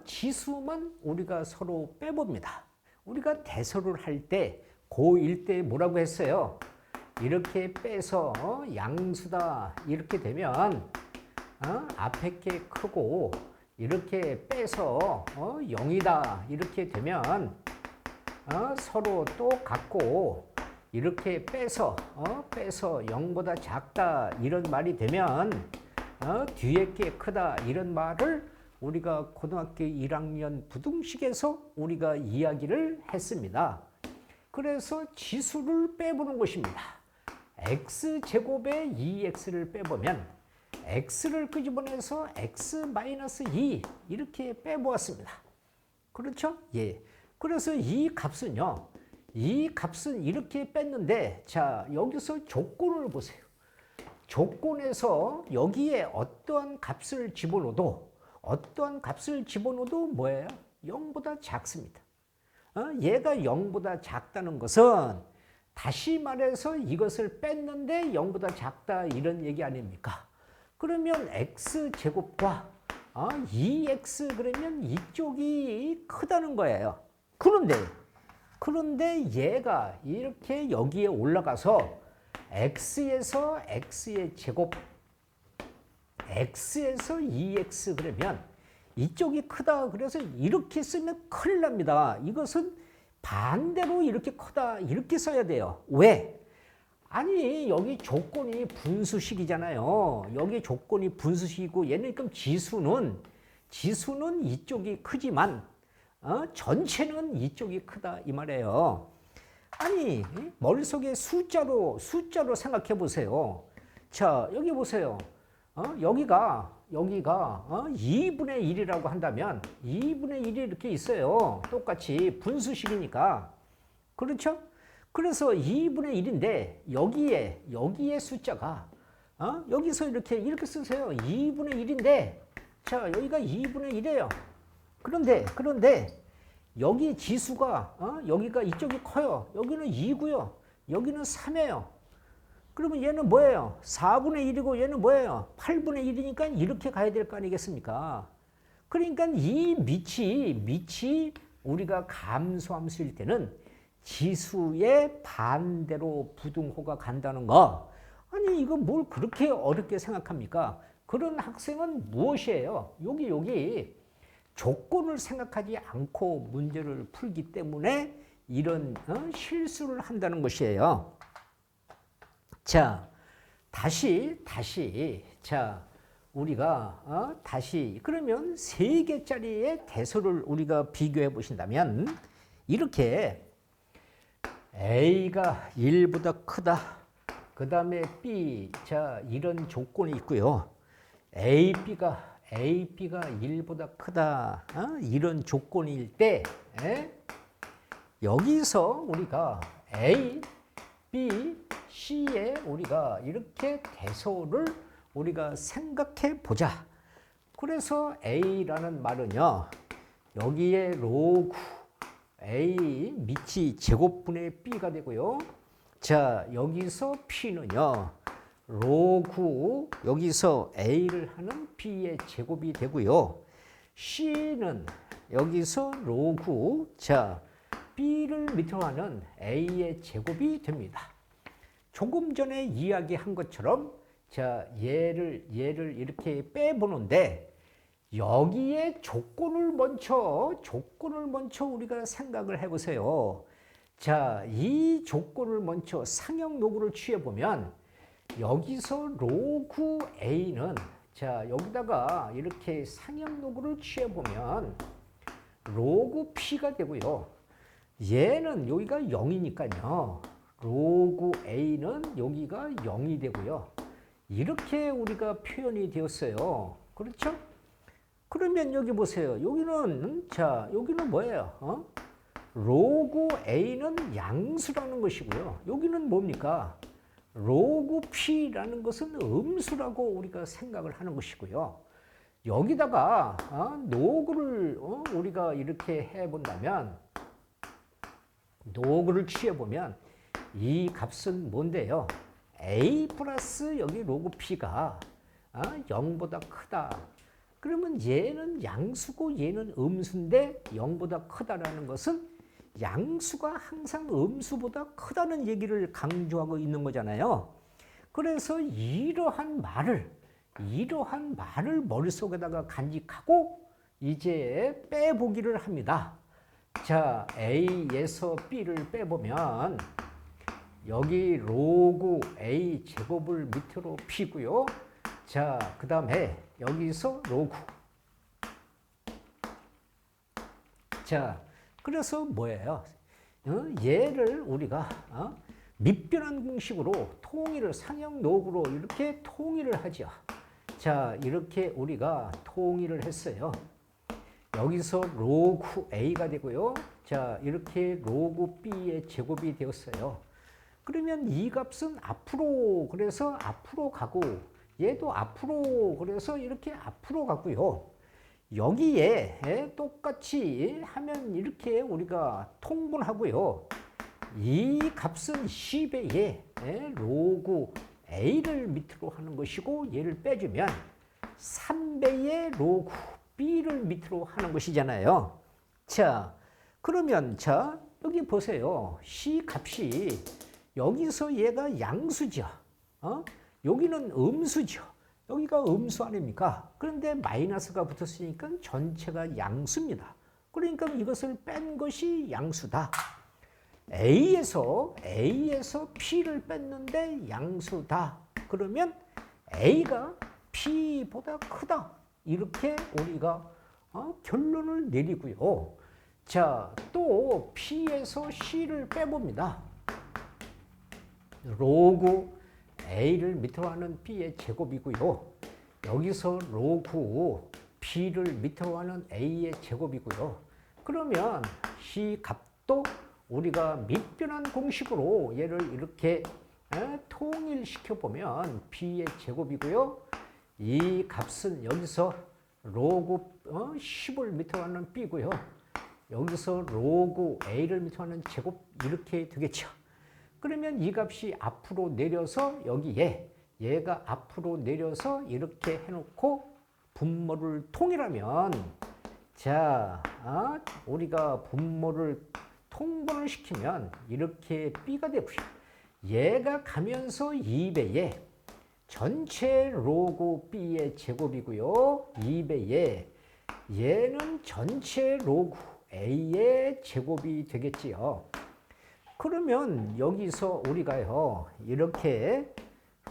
지수만 우리가 서로 빼봅니다. 우리가 대소를 할 때, 고1 때 뭐라고 했어요? 이렇게 빼서 양수다 이렇게 되면 앞에 게 크고 이렇게 빼서 0이다 이렇게 되면 서로 또 같고 이렇게 빼서 0보다 작다 이런 말이 되면 뒤에 게 크다 이런 말을 우리가 고등학교 1학년 부등식에서 우리가 이야기를 했습니다. 그래서 지수를 빼보는 것입니다. x제곱에 2x를 빼보면 x를 끄집어내서 x-2 이렇게 빼보았습니다. 그렇죠? 예. 그래서 이 값은 이렇게 뺐는데 자, 여기서 조건을 보세요. 조건에서 여기에 어떠한 값을 집어넣어도 뭐예요? 0보다 작습니다. 얘가 0보다 작다는 것은 다시 말해서 이것을 뺐는데 0보다 작다 이런 얘기 아닙니까? 그러면 x제곱과 2x 그러면 이쪽이 크다는 거예요. 그런데 얘가 이렇게 여기에 올라가서 x에서 x의 제곱, x에서 2x 그러면 이쪽이 크다. 그래서 이렇게 쓰면 큰일 납니다. 이것은 반대로 이렇게 크다. 이렇게 써야 돼요. 왜? 아니 여기 조건이 분수식이잖아요. 여기 조건이 분수식이고 얘는 그럼 지수는 이쪽이 크지만 전체는 이쪽이 크다 이 말이에요. 아니 머릿속에 숫자로 생각해 보세요. 자 여기 보세요. 여기가 2분의 1이라고 한다면 2분의 1이 이렇게 있어요. 똑같이 분수식이니까. 그렇죠? 그래서 2분의 1인데 여기에 숫자가 여기서 이렇게 쓰세요. 2분의 1인데 자 여기가 2분의 1이에요. 그런데 여기 지수가 여기가 이쪽이 커요. 여기는 2고요. 여기는 3이에요. 그러면 얘는 뭐예요? 4분의 1이고 얘는 뭐예요? 8분의 1이니까 이렇게 가야 될 거 아니겠습니까? 그러니까 이 밑이 우리가 감소함수일 때는 지수의 반대로 부등호가 간다는 거. 아니 이거 뭘 그렇게 어렵게 생각합니까? 그런 학생은 무엇이에요? 여기 조건을 생각하지 않고 문제를 풀기 때문에 이런 실수를 한다는 것이에요. 자, 다시 자 우리가 다시 그러면 3개짜리의 대소를 우리가 비교해 보신다면 이렇게 A가 1보다 크다. 그 다음에 B, 자 이런 조건이 있고요. AB가 1보다 크다. 이런 조건일 때 여기서 우리가 A, B, C에 우리가 이렇게 대소를 우리가 생각해 보자. 그래서 A라는 말은요. 여기에 로그 A 밑이 제곱분의 B가 되고요. 자, 여기서 P는요. 로그 여기서 A를 하는 B의 제곱이 되고요. C는 여기서 로그 자, B를 밑으로 하는 A의 제곱이 됩니다. 조금 전에 이야기한 것처럼 자, 얘를 이렇게 빼보는데 여기에 조건을 먼저 우리가 생각을 해보세요. 자, 이 조건을 먼저 상형 요구를 취해보면 여기서 로그 A는 자, 여기다가 이렇게 상형 요구를 취해보면 로그 P가 되고요. 얘는 여기가 0이니까요. 로그 A는 여기가 0이 되고요. 이렇게 우리가 표현이 되었어요. 그렇죠? 그러면 여기 보세요. 여기는 뭐예요? 로그 A는 양수라는 것이고요. 여기는 뭡니까? 로그 P라는 것은 음수라고 우리가 생각을 하는 것이고요. 여기다가 노그를 우리가 이렇게 해본다면 노그를 취해보면 이 값은 뭔데요? A 플러스 여기 로그 P가 0보다 크다. 그러면 얘는 양수고 얘는 음수인데 0보다 크다라는 것은 양수가 항상 음수보다 크다는 얘기를 강조하고 있는 거잖아요. 그래서 이러한 말을 머릿속에다가 간직하고 이제 빼보기를 합니다. 자, A에서 B를 빼보면 여기 로그 A 제곱을 밑으로 피고요. 자, 그 다음에 여기서 로그. 자, 그래서 뭐예요? 얘를 우리가 밑변환 공식으로 통일을 상형 로그로 이렇게 통일을 하죠. 자, 이렇게 우리가 통일을 했어요. 여기서 로그 A가 되고요. 자, 이렇게 로그 B의 제곱이 되었어요. 그러면 이 값은 앞으로 그래서 앞으로 가고 얘도 앞으로 그래서 이렇게 앞으로 가고요. 여기에 똑같이 하면 이렇게 우리가 통분하고요. 이 값은 10배의 로그 A를 밑으로 하는 것이고 얘를 빼주면 3배의 로그 B를 밑으로 하는 것이잖아요. 자, 그러면 자 여기 보세요. C 값이 여기서 얘가 양수죠. 여기는 음수죠. 여기가 음수 아닙니까? 그런데 마이너스가 붙었으니까 전체가 양수입니다. 그러니까 이것을 뺀 것이 양수다. A에서 P를 뺐는데 양수다. 그러면 A가 P보다 크다. 이렇게 우리가 결론을 내리고요. 자, 또 P에서 C를 빼봅니다. 로그 A를 밑으로 하는 B의 제곱이고요. 여기서 로그 B를 밑으로 하는 A의 제곱이고요. 그러면 C 값도 우리가 밑변환 공식으로 얘를 이렇게 통일시켜 보면 B의 제곱이고요. 이 값은 여기서 로그 10을 밑으로 하는 B고요. 여기서 로그 A를 밑으로 하는 제곱 이렇게 되겠죠. 그러면 이 값이 앞으로 내려서 여기에 얘가 앞으로 내려서 이렇게 해놓고 분모를 통일하면 자, 우리가 분모를 통분을 시키면 이렇게 B가 되고요. 얘가 가면서 2배에 전체 로그 B의 제곱이고요. 2배에 얘는 전체 로그 A의 제곱이 되겠지요. 그러면 여기서 우리가요, 이렇게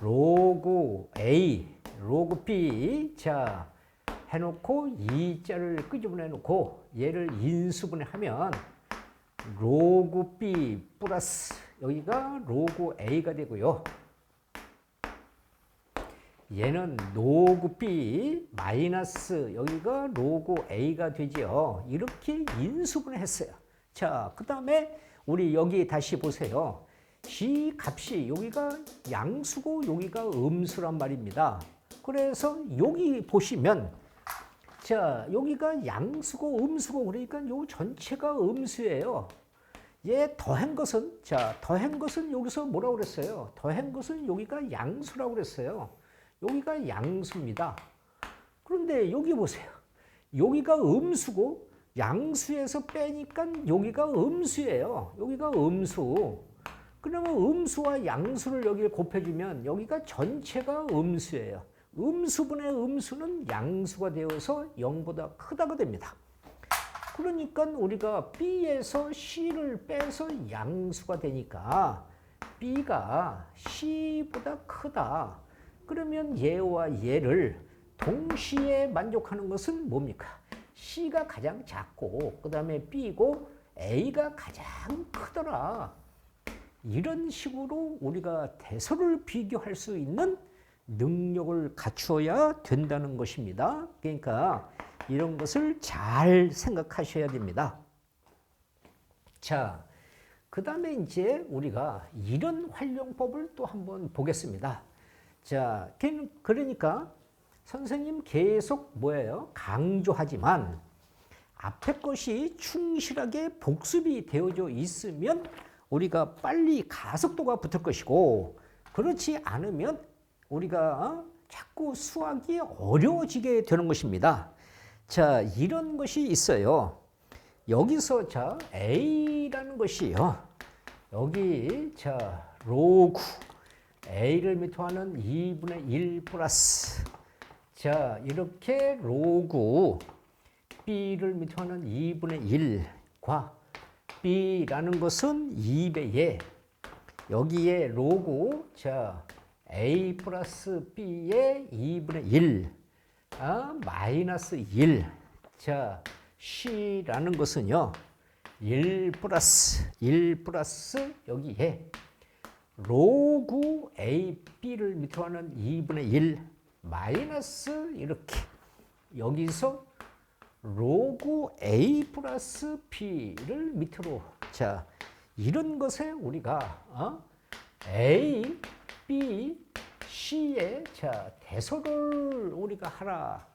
로그 A, 로그 B, 자, 해놓고 2자를 끄집어내 놓고 얘를 인수분해하면 로그 B 플러스 여기가 로그 A가 되고요. 얘는 로그 B 마이너스 여기가 로그 A가 되지요. 이렇게 인수분해했어요. 자, 그 다음에 우리 여기 다시 보세요. C 값이 여기가 양수고 여기가 음수란 말입니다. 그래서 여기 보시면 자, 여기가 양수고 음수고 그러니까 요 전체가 음수예요. 얘 더한 것은 자, 더한 것은 여기서 뭐라고 그랬어요? 더한 것은 여기가 양수라고 그랬어요. 여기가 양수입니다. 그런데 여기 보세요. 여기가 음수고 양수에서 빼니까 여기가 음수예요. 여기가 음수. 그러면 음수와 양수를 여기를 곱해주면 여기가 전체가 음수예요. 음수분의 음수는 양수가 되어서 0보다 크다가 됩니다. 그러니까 우리가 B에서 C를 빼서 양수가 되니까 B가 C보다 크다. 그러면 얘와 얘를 동시에 만족하는 것은 뭡니까? C가 가장 작고 그 다음에 B고 A가 가장 크더라. 이런 식으로 우리가 대소를 비교할 수 있는 능력을 갖추어야 된다는 것입니다. 그러니까 이런 것을 잘 생각하셔야 됩니다. 자, 그 다음에 이제 우리가 이런 활용법을 또 한번 보겠습니다. 자, 그러니까 선생님 계속 뭐예요? 강조하지만 앞에 것이 충실하게 복습이 되어져 있으면 우리가 빨리 가속도가 붙을 것이고 그렇지 않으면 우리가 자꾸 수학이 어려워지게 되는 것입니다. 자, 이런 것이 있어요. 여기서 자, A라는 것이요. 여기 자, 로그 A를 밑으로 하는 2분의 1 플러스 자, 이렇게 로그 B를 밑으로 하는 2분의 1과 B라는 것은 2배에 여기에 로그 자, A 플러스 B의 2분의 1 마이너스 1 자, C라는 것은요 1 플러스 여기에 로그 A, B를 밑으로 하는 2분의 1 마이너스 이렇게 여기서 로그 A 플러스 B를 밑으로 자, 이런 것에 우리가 A, B, C의 자, 대소를 우리가 하라.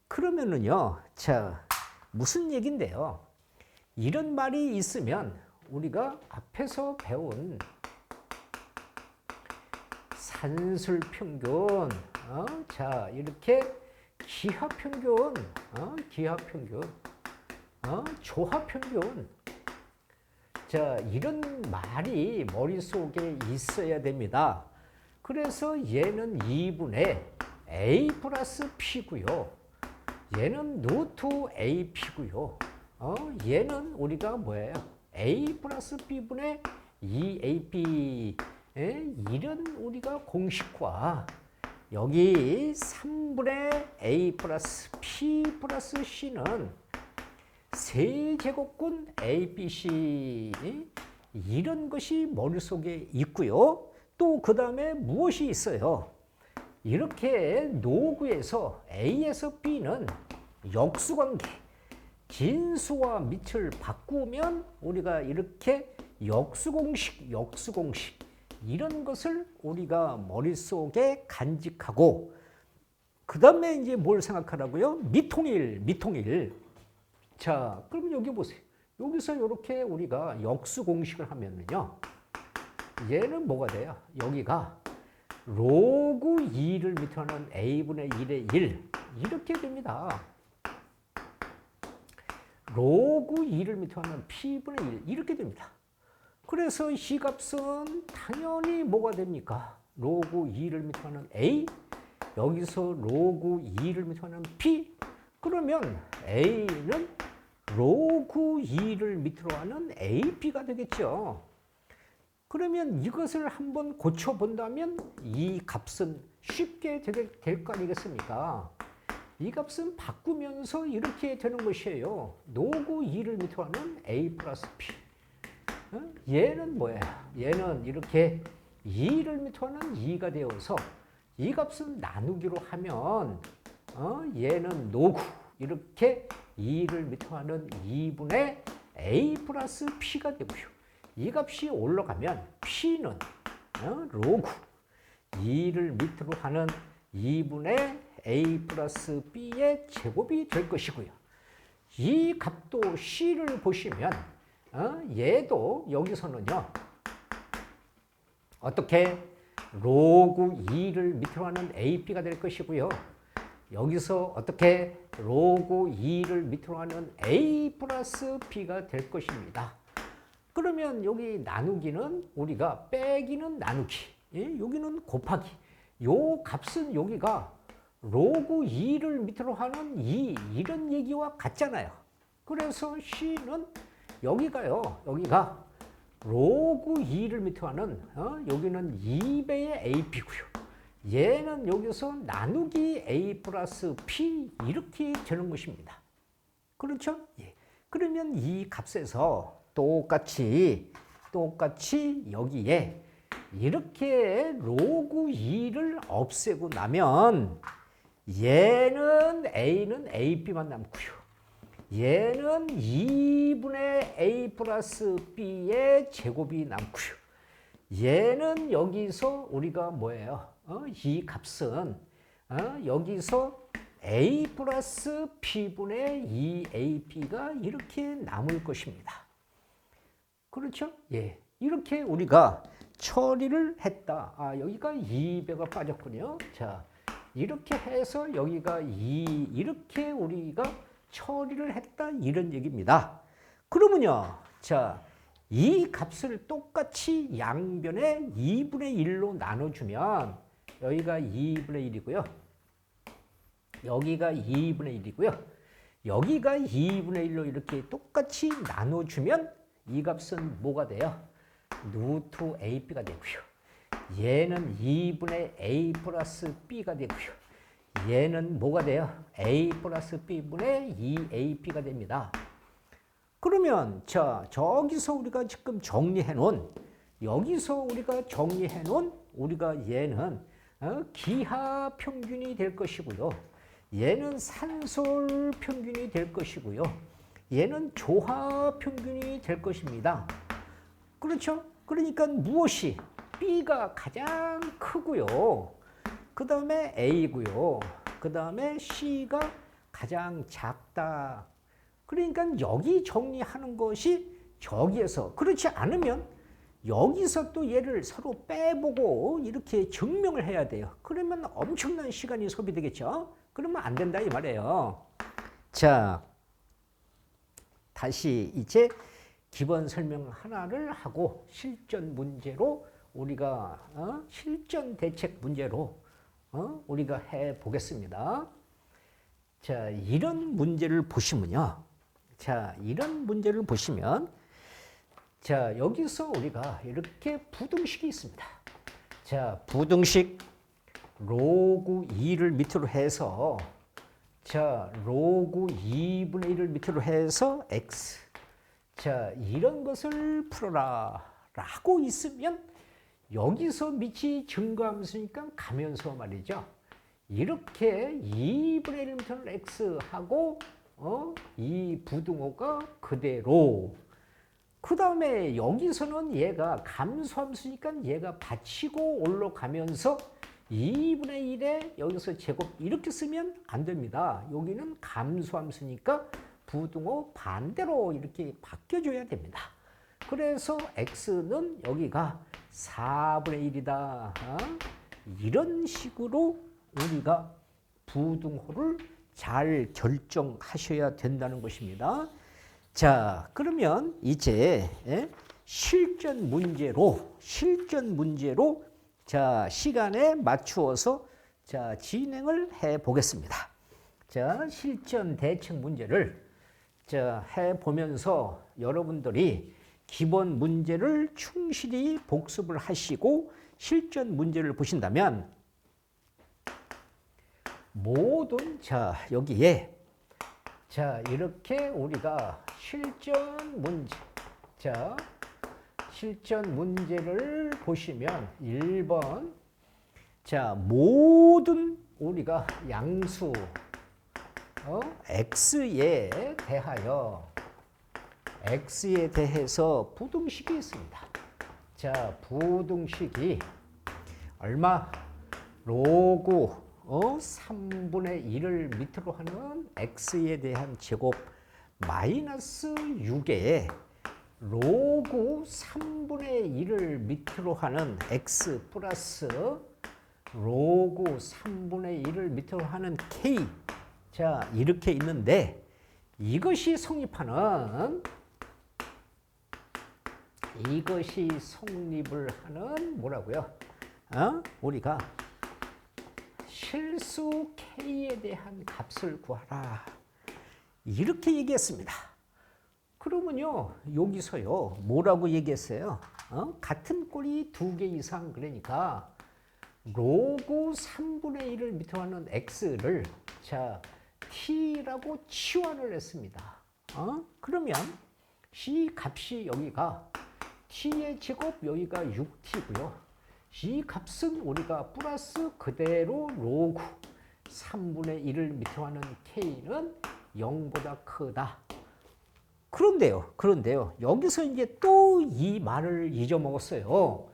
그러면은요, 자, 무슨 얘긴데요? 이런 말이 있으면 우리가 앞에서 배운 산술평균, 자, 이렇게 기하평균, 조합평균, 자, 이런 말이 머릿속에 있어야 됩니다. 그래서 얘는 2분의 A 플러스 P고요. 얘는 루트 AP고요. 얘는 우리가 뭐예요? A 플러스 B분의 2AP 이런 우리가 공식과 여기 3분의 A 플러스 P 플러스 C는 세제곱근 ABC 이런 것이 머릿속에 있고요. 또 그 다음에 무엇이 있어요? 이렇게 노구에서 A에서 B는 역수관계, 진수와 밑을 바꾸면 우리가 이렇게 역수공식 이런 것을 우리가 머릿속에 간직하고 그 다음에 이제 뭘 생각하라고요? 미통일. 자, 그러면 여기 보세요. 여기서 이렇게 우리가 역수공식을 하면은요. 얘는 뭐가 돼요? 여기가 로그 2를 밑으로는 A분의 1의 1 이렇게 됩니다. 로그 2를 밑으로는 P분의 1 이렇게 됩니다. 그래서 이 값은 당연히 뭐가 됩니까? 로그 2를 밑으로는 A 여기서 로그 2를 밑으로는 P 그러면 A는 로그 2를 밑으로 하는 AP가 되겠죠. 그러면 이것을 한번 고쳐본다면 이 값은 쉽게 될 거 아니겠습니까? 이 값은 바꾸면서 이렇게 되는 것이에요. 노구 2를 밑으로 하는 A 플러스 P. 얘는 뭐예요? 얘는 이렇게 2를 밑으로 하는 2가 되어서 이 값은 나누기로 하면 얘는 노구 이렇게 2를 밑으로 하는 2분의 A 플러스 P가 되고요. 이 값이 올라가면 P는 로그 2를 밑으로 하는 2분의 A 플러스 B의 제곱이 될 것이고요. 이 값도 C를 보시면 얘도 여기서는요. 어떻게? 로그 2를 밑으로 하는 AP가 될 것이고요. 여기서 어떻게? 로그 2를 밑으로 하는 A 플러스 B가 될 것입니다. 그러면 여기 나누기는 우리가 빼기는 나누기, 여기는 곱하기. 요 값은 여기가 로그 2를 밑으로 하는 2 이런 얘기와 같잖아요. 그래서 C는 여기가요. 여기가 로그 2를 밑으로 하는 여기는 2배의 AP고요. 얘는 여기서 나누기 A 플러스 P 이렇게 되는 것입니다. 그렇죠? 예. 그러면 이 값에서 똑같이 여기에 이렇게 로그 2를 없애고 나면 얘는 A는 AB만 남고요. 얘는 2분의 A 플러스 B의 제곱이 남고요. 얘는 여기서 우리가 뭐예요? 이 값은 여기서 A 플러스 P분의 2AP가 이렇게 남을 것입니다. 그렇죠? 예. 이렇게 우리가 처리를 했다. 여기가 2배가 빠졌군요. 자, 이렇게 해서 여기가 이렇게 우리가 처리를 했다. 이런 얘기입니다. 그러면요. 자, 이 값을 똑같이 양변에 2분의 1로 나눠주면 여기가 2분의 1이고요. 여기가 2분의 1이고요. 여기가 2분의 1로 이렇게 똑같이 나눠주면 이 값은 뭐가 돼요? 루트 AB가 되고요. 얘는 2분의 A 플러스 B가 되고요. 얘는 뭐가 돼요? A 플러스 B분의 2AP가 됩니다. 그러면 자 저기서 우리가 지금 정리해 놓은 여기서 우리가 정리해 놓은 우리가 얘는 기하 평균이 될 것이고요. 얘는 산솔 평균이 될 것이고요. 얘는 조화 평균이 될 것입니다. 그렇죠? 그러니까 무엇이? B가 가장 크고요. 그 다음에 A고요. 그 다음에 C가 가장 작다. 그러니까 여기 정리하는 것이 저기에서 그렇지 않으면 여기서 또 얘를 서로 빼보고 이렇게 증명을 해야 돼요. 그러면 엄청난 시간이 소비되겠죠. 그러면 안 된다 이 말이에요. 자, 다시 이제 기본 설명 하나를 하고 실전 문제로 우리가 실전 대책 문제로 우리가 해 보겠습니다. 자, 이런 문제를 보시면요. 자, 이런 문제를 보시면 자, 여기서 우리가 이렇게 부등식이 있습니다. 자, 부등식 로그 2를 밑으로 해서 자, 로그 2분의 1을 밑으로 해서 x. 자, 이런 것을 풀어라 라고 있으면 여기서 밑이 증가함수니까 가면서 말이죠. 이렇게 2분의 1 밑으로 x 하고 이 부등호가 그대로. 그 다음에 여기서는 얘가 감소함수니까 얘가 받치고 올라가면서 2분의 1에 여기서 제곱 이렇게 쓰면 안 됩니다. 여기는 감소함수니까 부등호 반대로 이렇게 바뀌어줘야 됩니다. 그래서 x는 여기가 4분의 1이다. 이런 식으로 우리가 부등호를 잘 결정하셔야 된다는 것입니다. 자, 그러면 이제 실전 문제로 자, 시간에 맞추어서 자, 진행을 해 보겠습니다. 자, 실전 대책 문제를 자, 해 보면서 여러분들이 기본 문제를 충실히 복습을 하시고 실전 문제를 보신다면 모든 자, 여기에 자, 이렇게 우리가 실전 문제. 자, 실전 문제를 보시면 1번. 자, 모든 우리가 양수 x에 대해서 부등식이 있습니다. 자, 부등식이 얼마? 로그 3분의 1을 밑으로 하는 x에 대한 제곱 마이너스 6에 로그 3분의 1을 밑으로 하는 x 플러스 로그 3분의 1을 밑으로 하는 k. 자, 이렇게 있는데 이것이 성립을 하는 뭐라고요? 우리가 실수 k에 대한 값을 구하라. 이렇게 얘기했습니다. 그러면요, 여기서요, 뭐라고 얘기했어요? 같은 꼴이 2개 이상, 그러니까 로그 3분의 1을 밑으로 하는 x를 자, t라고 치환을 했습니다. 그러면 이 값이 여기가 t의 제곱 여기가 6t고요. 이 값은 우리가 플러스 그대로 로그 3분의 1을 밑으로 하는 k는 0보다 크다. 그런데요. 여기서 이제 또 이 말을 잊어먹었어요.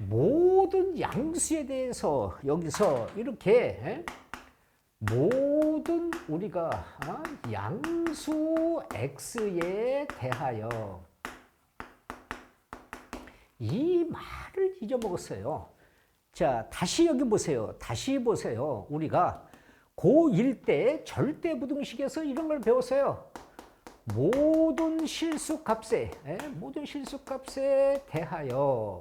모든 양수에 대해서 여기서 이렇게 모든 우리가 양수 x에 대하여 이 말을 잊어먹었어요. 자, 다시 여기 보세요. 우리가 고1 때 절대부등식에서 이런 걸 배웠어요. 모든 실수값에 대하여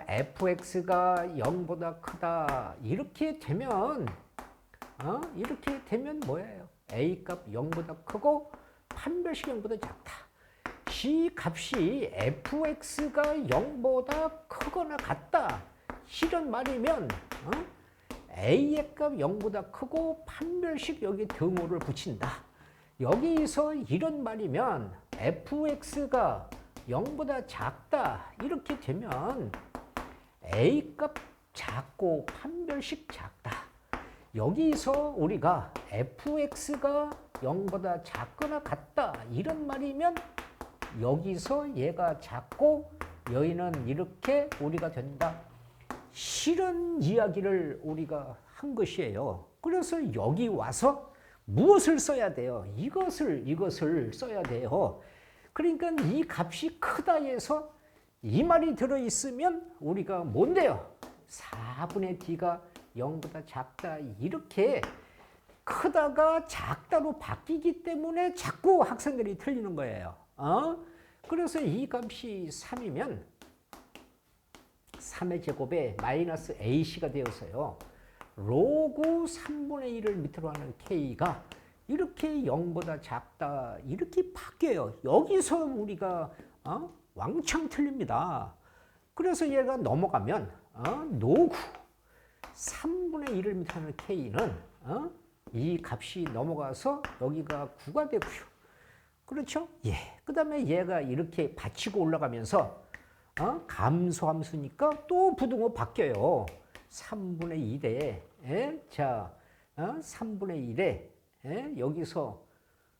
fx가 0보다 크다. 이렇게 되면 뭐예요? a 값 0보다 크고 판별식 0보다 작다. 이 값이 fx가 0보다 크거나 같다. 이런 말이면 a의 값 0보다 크고 판별식 여기 등호를 붙인다. 여기서 이런 말이면 fx가 0보다 작다. 이렇게 되면 a 값 작고 판별식 작다. 여기서 우리가 fx가 0보다 작거나 같다. 이런 말이면 여기서 얘가 작고 여기는 이렇게 우리가 된다. 이런 이야기를 우리가 한 것이에요. 그래서 여기 와서 무엇을 써야 돼요? 이것을 써야 돼요. 그러니까 이 값이 크다 해서 이 말이 들어있으면 우리가 뭔데요? 4분의 d가 0보다 작다. 이렇게 크다가 작다로 바뀌기 때문에 자꾸 학생들이 틀리는 거예요. 그래서 이 값이 3이면 3의 제곱에 마이너스 ac가 되어서요. 로그 3분의 1을 밑으로 하는 k가 이렇게 0보다 작다 이렇게 바뀌어요. 여기서 우리가 왕창 틀립니다. 그래서 얘가 넘어가면 노구 3분의 1을 밑하는 k는 이 값이 넘어가서 여기가 9가 되고요. 그렇죠? 예. 그 다음에 얘가 이렇게 받치고 올라가면서 감소함수니까 또 부등호 바뀌어요. 3분의 1에 자 3분의 1에 여기서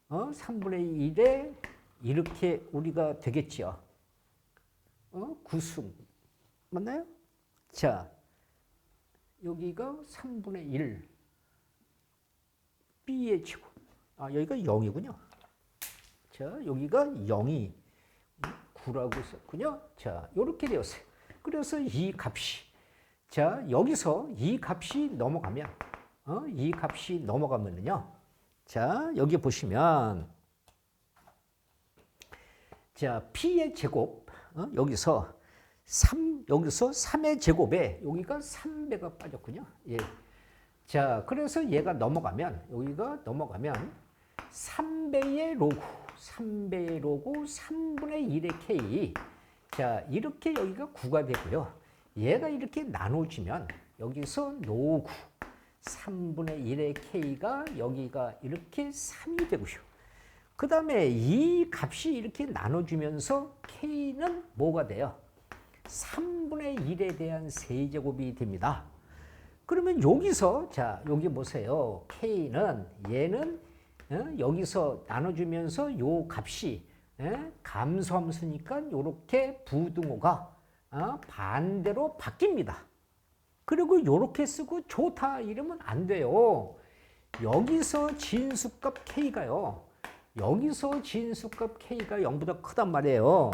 3분의 1에 이렇게 우리가 되겠죠. 구승 맞나요? 자 여기가 3분의 1 b의 제곱 여기가 0이군요. 자 여기가 0이 9라고 썼군요. 자 이렇게 되었어요. 그래서 이 값이 자 여기서 이 값이 넘어가면 이 값이 넘어가면은요. 자 여기 보시면 자 p의 제곱 여기서 3의 제곱에 여기가 3배가 빠졌군요. 예. 자, 그래서 얘가 넘어가면 여기가 넘어가면 3배의 로그 3분의 1의 k. 자, 이렇게 여기가 9가 되고요. 얘가 이렇게 나눠지면 여기서 노구 3분의 1의 k가 여기가 이렇게 3이 되고요. 그 다음에 이 값이 이렇게 나눠주면서 k는 뭐가 돼요? 3분의 1에 대한 세제곱이 됩니다. 그러면 여기서 자 여기 보세요. k는 얘는 여기서 나눠주면서 요 값이 감소함수니까 이렇게 부등호가 반대로 바뀝니다. 그리고 이렇게 쓰고 좋다 이러면 안 돼요. 여기서 진수값 k가요. 여기서 진수값 k가 0보다 크단 말이에요.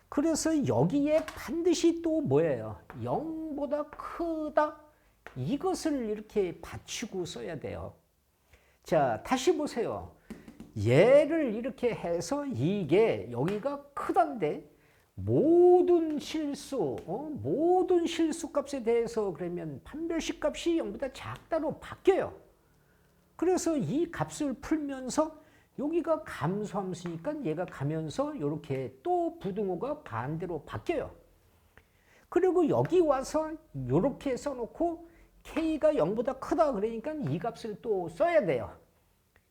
그래서 여기에 반드시 또 뭐예요? 0보다 크다? 이것을 이렇게 받치고 써야 돼요. 자, 다시 보세요. 얘를 이렇게 해서 이게 여기가 크단데 모든 실수값에 대해서 그러면 판별식 값이 0보다 작다로 바뀌어요. 그래서 이 값을 풀면서 여기가 감소함수니까 얘가 가면서 이렇게 또 부등호가 반대로 바뀌어요. 그리고 여기 와서 이렇게 써놓고 k가 0보다 크다 그러니까 이 값을 또 써야 돼요.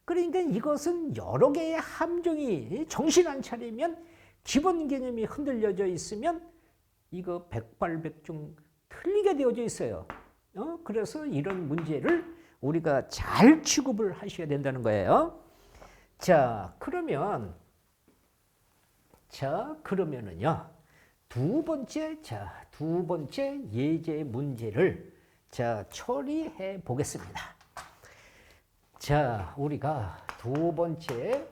그러니까 이것은 여러 개의 함정이 정신 안 차리면 기본 개념이 흔들려져 있으면 이거 백발백중 틀리게 되어져 있어요. 그래서 이런 문제를 우리가 잘 취급을 하셔야 된다는 거예요. 자, 그러면은요. 두 번째 예제 문제를 처리해 보겠습니다. 자, 우리가 두 번째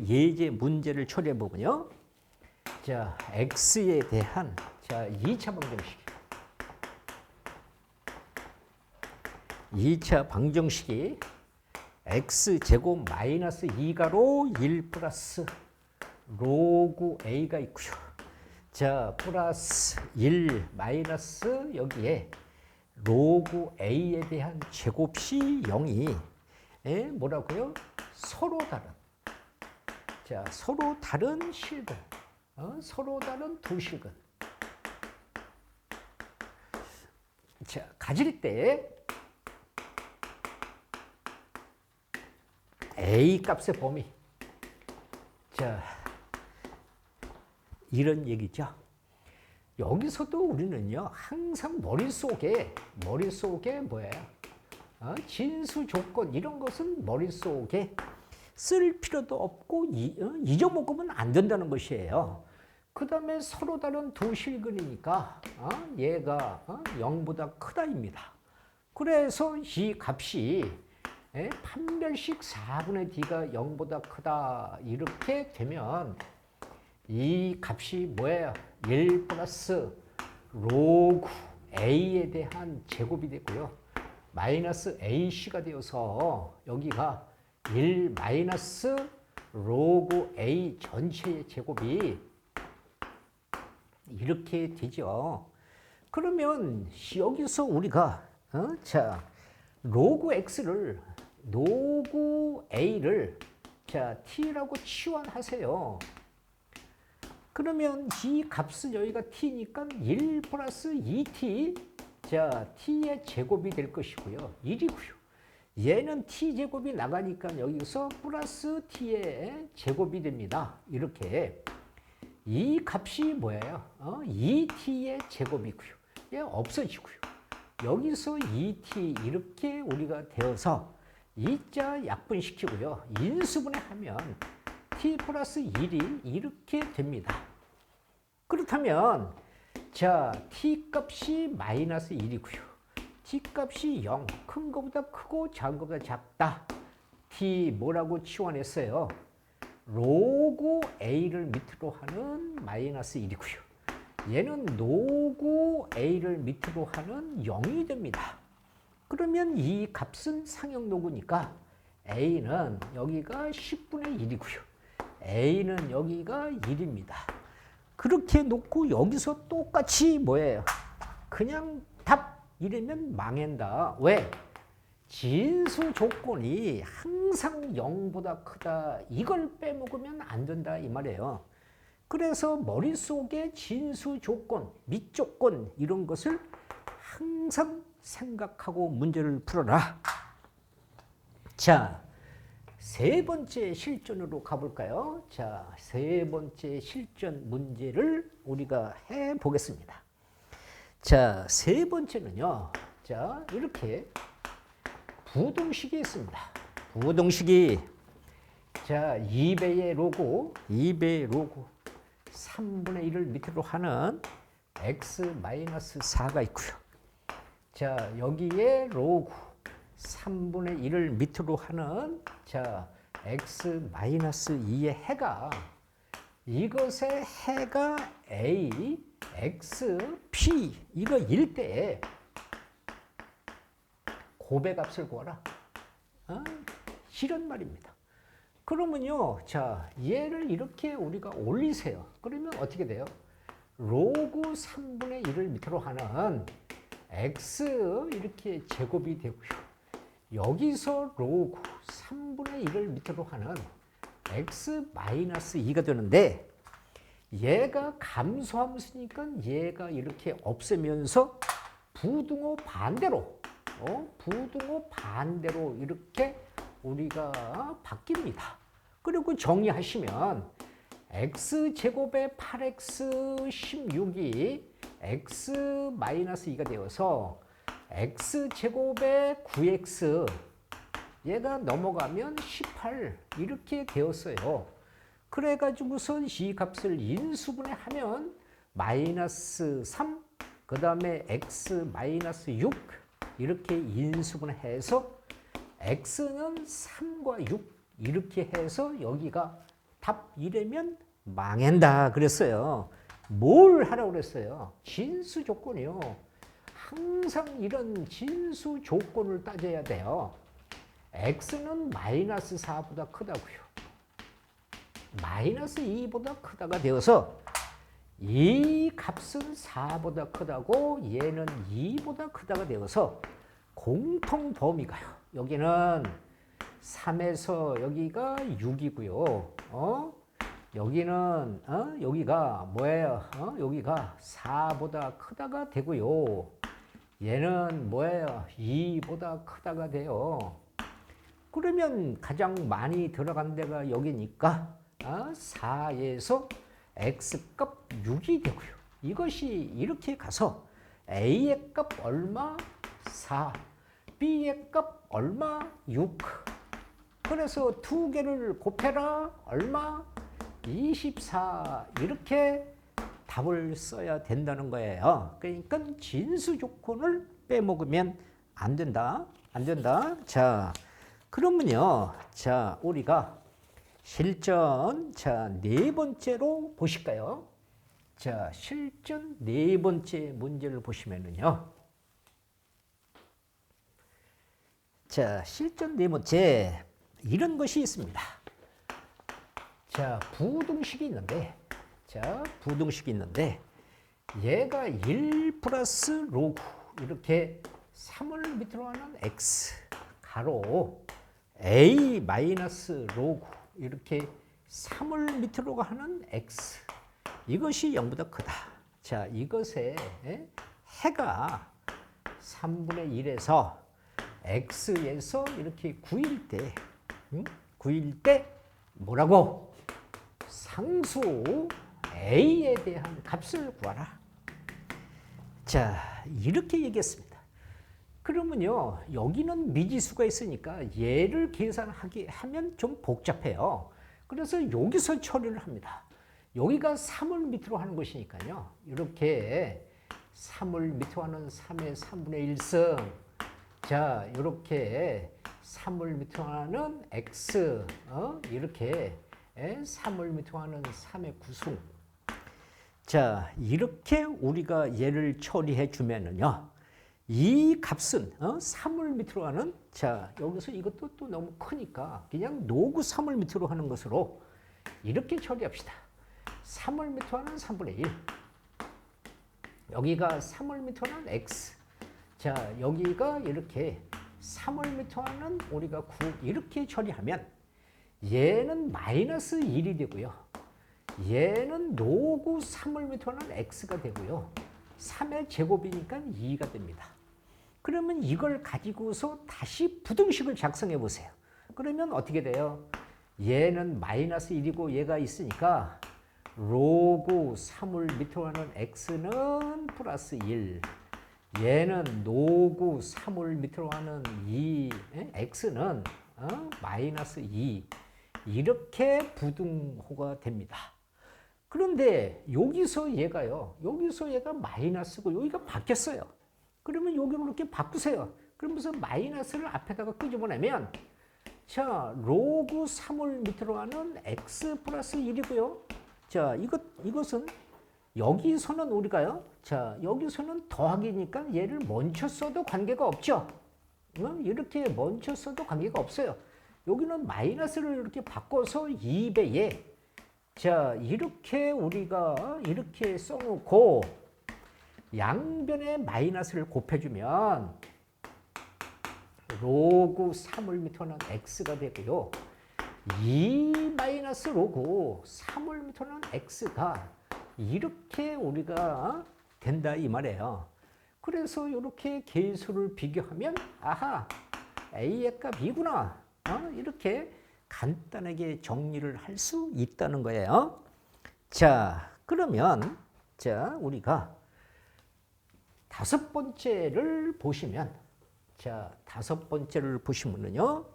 예제 문제를 처리해 보면요. 자, x에 대한 2차 방정식. 2차 방정식이 x제곱 마이너스 2가로 1 플러스 로그 a가 있고요. 자, 플러스 1 마이너스 여기에 로그 a에 대한 제곱이 0이 뭐라고요? 서로 다른 실근. 서로 다른 두 실근. 자, 가질 때 A 값의 범위. 자, 이런 얘기죠. 여기서도 우리는요, 항상 머릿속에 뭐예요? 진수 조건, 이런 것은 머릿속에 쓸 필요도 없고, 잊어먹으면 안 된다는 것이에요. 그 다음에 서로 다른 두 실근이니까, 얘가 0보다 크다입니다. 그래서 이 값이 판별식 4분의 d가 0보다 크다 이렇게 되면 이 값이 뭐예요? 1 플러스 로그 a에 대한 제곱이 되고요. 마이너스 ac가 되어서 여기가 1 마이너스 로그 a 전체의 제곱이 이렇게 되죠. 그러면 여기서 우리가 자 로그 x를 로그 a를 자 t라고 치환하세요. 그러면 이 값은 여기가 t니까 1 플러스 2t 자 t의 제곱이 될 것이고요. 1이고요. 얘는 t제곱이 나가니까 여기서 플러스 t의 제곱이 됩니다. 이렇게 이 값이 뭐예요? 2t의 제곱이고요. 얘 없어지고요. 여기서 2t 이렇게 우리가 되어서 2자 약분시키고요. 인수분해하면 t 플러스 1이 이렇게 됩니다. 그렇다면 자 t 값이 마이너스 1이고요. t 값이 0, 큰 거보다 크고 작은 거보다 작다. t 뭐라고 치환했어요? 로그 a를 밑으로 하는 마이너스 1이고요. 얘는 로그 a를 밑으로 하는 0이 됩니다. 그러면 이 값은 상형 로그니까 a는 여기가 10분의 1이고요. a는 여기가 1입니다. 그렇게 놓고 여기서 똑같이 뭐예요? 그냥 답 이러면 망한다. 왜? 진수 조건이 항상 0보다 크다. 이걸 빼먹으면 안 된다 이 말이에요. 그래서 머릿속에 진수 조건, 밑조건 이런 것을 항상 생각하고 문제를 풀어라. 자, 세 번째 실전으로 가볼까요? 자, 세 번째 실전 문제를 우리가 해보겠습니다. 자, 세 번째는요. 자, 이렇게 부동식이 있습니다. 부동식이 자, 2배의 로그 3분의 1을 밑으로 하는 x-4가 있고요. 자, 여기에 로그 3분의 1을 밑으로 하는 자, x-2의 해가 이것의 해가 a, x, p 이거 일 때 고배값을 구하라. 이런 말입니다. 그러면요, 자, 얘를 이렇게 우리가 올리세요. 그러면 어떻게 돼요? 로그 3분의 1을 밑으로 하는 x 이렇게 제곱이 되고요. 여기서 로그 3분의 1을 밑으로 하는 x-2가 되는데 얘가 감소함수니까 얘가 이렇게 없애면서 부등호 반대로 이렇게 우리가 바뀝니다. 그리고 정리하시면 x제곱의 8x 16이 x-2가 되어서 x제곱의 9x 얘가 넘어가면 18 이렇게 되었어요. 그래가지고서 이 값을 인수분해하면 마이너스 3, 그 다음에 x-6 이렇게 인수분해해서 x는 3과 6 이렇게 해서 여기가 답 이래면 망한다 그랬어요. 뭘 하라고 그랬어요? 진수 조건이요. 항상 이런 진수 조건을 따져야 돼요. x는 마이너스 4보다 크다고요. 마이너스 2보다 크다가 되어서 이 값은 4보다 크다고 얘는 2보다 크다가 되어서 공통 범위가요. 여기는 3에서 여기가 6이고요. 여기는 여기가 뭐예요? 여기가 4보다 크다가 되고요. 얘는 뭐예요? 2보다 크다가 돼요. 그러면 가장 많이 들어간 데가 여기니까 4에서 x값 6이 되고요. 이것이 이렇게 가서 a의 값 얼마? 4, b의 값 얼마? 6. 그래서 두 개를 곱해라. 얼마? 24. 이렇게 답을 써야 된다는 거예요. 그러니까 진수 조건을 빼먹으면 안 된다. 안 된다. 자, 그러면요. 자, 우리가 실전 자, 네 번째로 보실까요? 자, 실전 네 번째 문제를 보시면은요. 자, 실전 네 번째 이런 것이 있습니다. 자, 부등식이 있는데 얘가 1 플러스 로그 이렇게 3을 밑으로 하는 x 가로 a 마이너스 로그 이렇게 3을 밑으로 하는 x 이것이 0보다 크다. 자, 이것의 해가 3분의 1에서 x에서 이렇게 9일 때 9일 때 뭐라고? 상수 a에 대한 값을 구하라. 자, 이렇게 얘기했습니다. 그러면요, 여기는 미지수가 있으니까 얘를 계산하면 좀 복잡해요. 그래서 여기서 처리를 합니다. 여기가 3을 밑으로 하는 것이니까요. 이렇게 3을 밑으로 하는 3의 3분의 1승. 자, 이렇게 3을 밑으로 하는 x. 이렇게 3을 밑으로 하는 3의 9승. 자, 이렇게 우리가 얘를 처리해 주면은요. 이 값은 3을 밑으로 하는 자, 여기서 이것도 또 너무 크니까 그냥 노구 3을 밑으로 하는 것으로 이렇게 처리합시다. 3을 밑으로 하는 3분의 1. 여기가 3을 밑으로 하는 x. 자, 여기가 이렇게 3을 밑으로 하는 우리가 9 이렇게 처리하면 얘는 마이너스 1이 되고요. 얘는 노구 3을 밑으로 하는 x가 되고요. 3의 제곱이니까 2가 됩니다. 그러면 이걸 가지고서 다시 부등식을 작성해 보세요. 그러면 어떻게 돼요? 얘는 마이너스 1이고 얘가 있으니까 로그 3을 밑으로 하는 x는 플러스 1. 얘는 노구 3을 밑으로 하는 2, x는 마이너스 2. 이렇게 부등호가 됩니다. 그런데 여기서 얘가 마이너스고 여기가 바뀌었어요. 그러면 여기를 이렇게 바꾸세요. 그러면서 마이너스를 앞에다가 끄집어내면 자, 로그 3을 밑으로 하는 x 플러스 1이고요. 자, 이것은 여기서는 우리가요. 자, 여기서는 더하기니까 얘를 먼저 써도 관계가 없죠. 이렇게 먼저 써도 관계가 없어요. 여기는 마이너스를 이렇게 바꿔서 2배에 자, 이렇게 우리가 이렇게 써놓고 양변에 마이너스를 곱해주면 로그 3을 밑으로 하는 x가 되고요. 2 마이너스 로그 3을 밑으로 하는 x가 이렇게 우리가 된다 이 말이에요. 그래서 이렇게 계수를 비교하면 아하 a의 값 2구나. 이렇게 간단하게 정리를 할 수 있다는 거예요. 자, 그러면 자, 우리가 다섯 번째를 보시면 자, 다섯 번째를 보시면은요.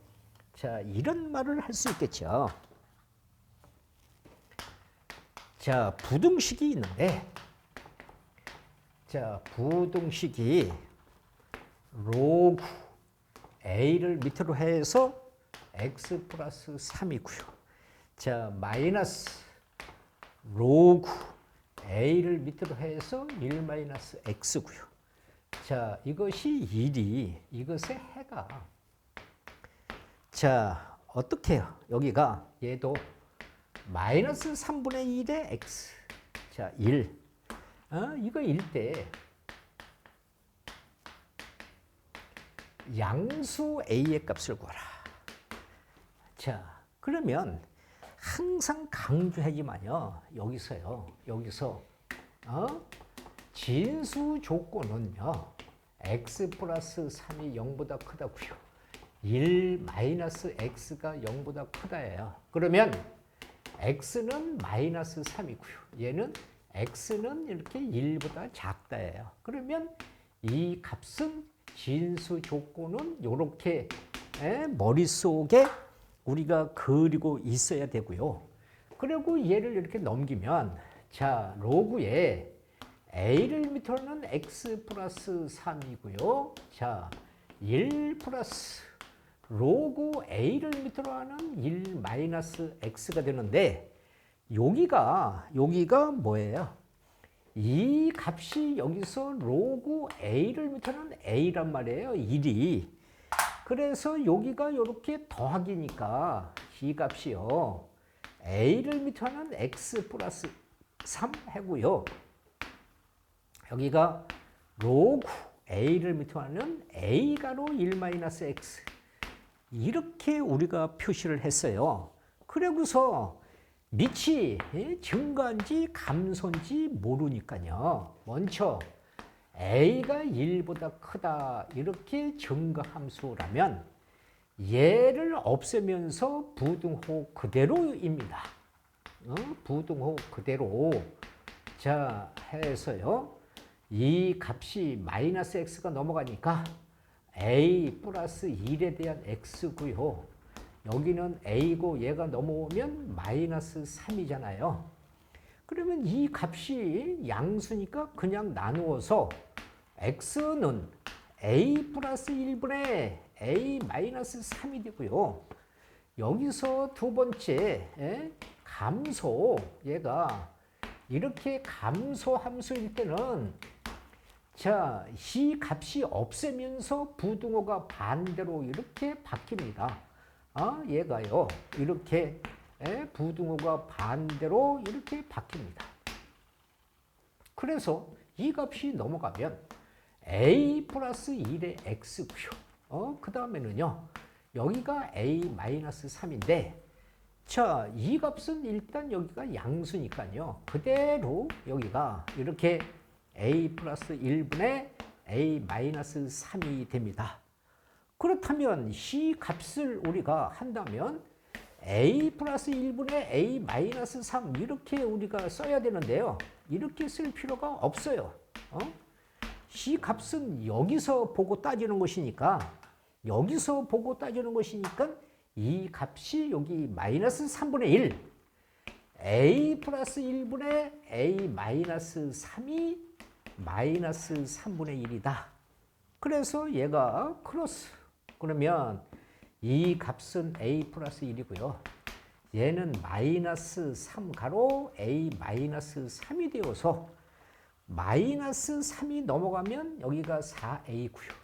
자, 이런 말을 할 수 있겠죠. 자, 부등식이 있는데 자, 부등식이 로그 a를 밑으로 해서 x 플러스 3이고요. 자, 마이너스 로그 a를 밑으로 해서 1 마이너스 x고요. 자, 이것이 1이 이것의 해가 자, 어떻게 해요? 여기가 얘도 마이너스 3분의 1의 x 자, 1 이거 1 때 양수 a의 값을 구하라. 자, 그러면 항상 강조하지만요. 여기서 진수 조건은요. x 플러스 3이 0보다 크다고요. 1 마이너스 x가 0보다 크다예요. 그러면 x는 마이너스 3이고요. 얘는 x는 이렇게 1보다 작다예요. 그러면 이 값은 진수 조건은 이렇게 머릿속에 우리가 그리고 있어야 되고요. 그리고 얘를 이렇게 넘기면 자, 로그에 a를 밑으로는 x 플러스 3이고요. 자, 1 플러스 로그 a를 밑으로 하는 1 마이너스 x가 되는데 여기가 뭐예요? 이 값이 여기서 로그 a를 밑으로 하는 a란 말이에요. 1이. 그래서 여기가 이렇게 더하기니까 이 값이요. a를 밑으로 하는 x 플러스 3 하고요. 여기가 로그 a를 밑으로 하는 a가로 1-x 이렇게 우리가 표시를 했어요. 그러고서 밑이 증가인지 감소인지 모르니까요. 먼저 a가 1보다 크다 이렇게 증가함수라면 얘를 없애면서 부등호 그대로입니다. 부등호 그대로. 자, 해서요. 이 값이 마이너스 x가 넘어가니까 a 플러스 1에 대한 x고요. 여기는 a고 얘가 넘어오면 마이너스 3이잖아요. 그러면 이 값이 양수니까 그냥 나누어서 x는 a 플러스 1분의 a 마이너스 3이 되고요. 여기서 두 번째 감소, 얘가 이렇게 감소 함수일 때는 자, 이 값이 없애면서 부등호가 반대로 이렇게 바뀝니다. 얘가요, 이렇게 부등호가 반대로 이렇게 바뀝니다. 그래서 이 값이 넘어가면 a 플러스 1의 x고요. 그 다음에는요, 여기가 a 마이너스 3인데, 자, 이 값은 일단 여기가 양수니까요. 그대로 여기가 이렇게 a 플러스 1분의 a 마이너스 3이 됩니다. 그렇다면 이 값을 우리가 한다면 a 플러스 1분의 a 마이너스 3 이렇게 우리가 써야 되는데요. 이렇게 쓸 필요가 없어요. 이 값은 여기서 보고 따지는 것이니까 이 값이 여기 마이너스 3분의 1 a 플러스 1분의 a 마이너스 3이 마이너스 3분의 1이다. 그래서 얘가 크로스. 그러면 이 값은 a 플러스 1이고요. 얘는 마이너스 3 가로 a 마이너스 3이 되어서 마이너스 3이 넘어가면 여기가 4a고요.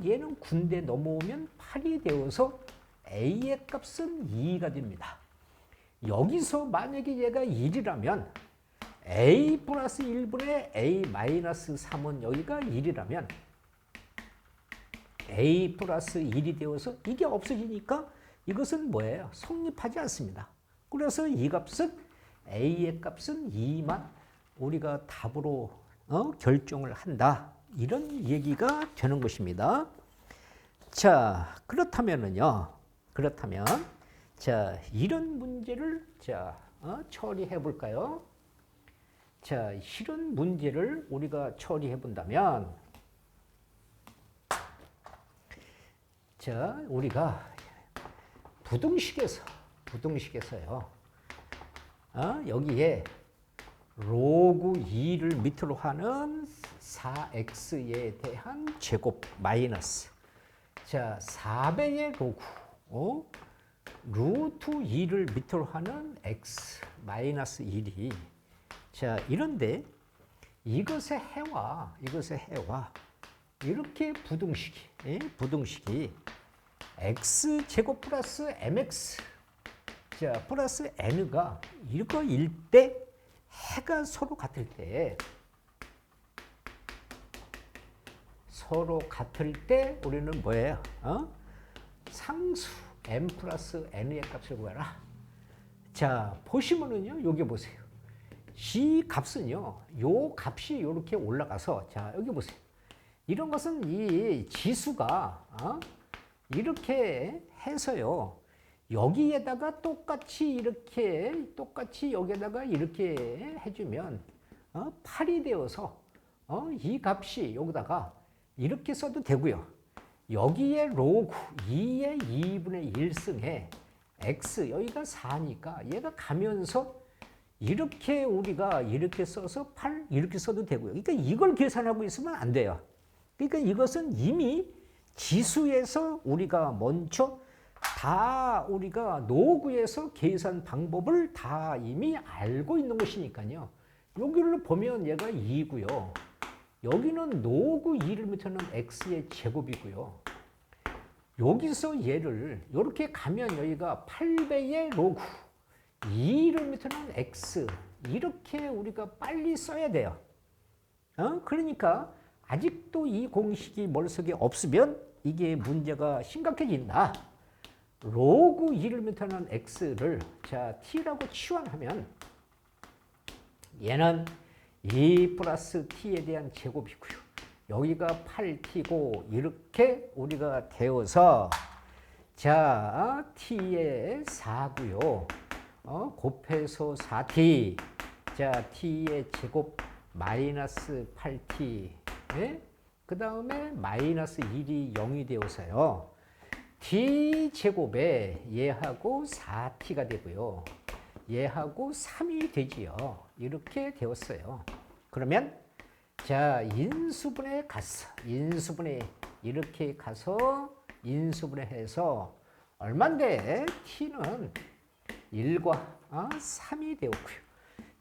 얘는 군대 넘어오면 8이 되어서 a의 값은 2가 됩니다. 여기서 만약에 얘가 1이라면 a 플러스 1분의 a 마이너스 3은 여기가 1이라면 a 플러스 1이 되어서 이게 없어지니까 이것은 뭐예요? 성립하지 않습니다. 그래서 이 값은 a의 값은 2만 우리가 답으로 결정을 한다. 이런 얘기가 되는 것입니다. 자, 그렇다면 자, 이런 문제를 처리해 볼까요? 자, 이런 문제를 우리가 처리해 본다면 자, 우리가 부등식에서요. 여기에 로그 2를 밑으로 하는 4x에 대한 제곱 마이너스 자, 4배의 로그 루트 2를 밑으로 하는 x 마이너스 1이 자, 이런데 이것의 해와 이렇게 부등식이 x제곱 플러스 mx 자, 플러스 n가 이거일 때 해가 서로 같을 때 우리는 뭐예요? 상수 m 플러스 n의 값을 구하라. 자, 보시면은요, 여기 보세요. 이 값은요, 요 값이 이렇게 올라가서, 자, 여기 보세요. 이런 것은 이 지수가, 이렇게 해서요, 여기에다가 똑같이 여기에다가 이렇게 해주면, 8이 되어서, 이 값이 여기다가 이렇게 써도 되고요. 여기에 로그 2의 2분의 1승에 x, 여기가 4니까 얘가 가면서 이렇게 우리가 이렇게 써서 8 이렇게 써도 되고요. 그러니까 이걸 계산하고 있으면 안 돼요. 그러니까 이것은 이미 지수에서 우리가 먼저 다 우리가 노구에서 계산 방법을 다 이미 알고 있는 것이니까요. 여기를 보면 얘가 2고요. 여기는 노구 2를 밑에는 x의 제곱이고요. 여기서 얘를 이렇게 가면 여기가 8배의 로그 2를 밑에는 x 이렇게 우리가 빨리 써야 돼요. 그러니까 아직도 이 공식이 머릿속에 없으면 이게 문제가 심각해진다. 로그 2를 밑하는 x를 자 t라고 치환하면 얘는 2 플러스 t에 대한 제곱이고요. 여기가 8t고 이렇게 우리가 되어서 자 t의 4고요. 곱해서 4t 자 t의 제곱 마이너스 8t 그 다음에 마이너스 1이 0이 되어서요. t제곱에 얘하고 4t가 되고요. 얘하고 3이 되지요. 이렇게 되었어요. 그러면 자 인수분해 갔어. 인수분해 이렇게 가서 인수분해 해서 얼만데 t는 1과 3이 되었고요.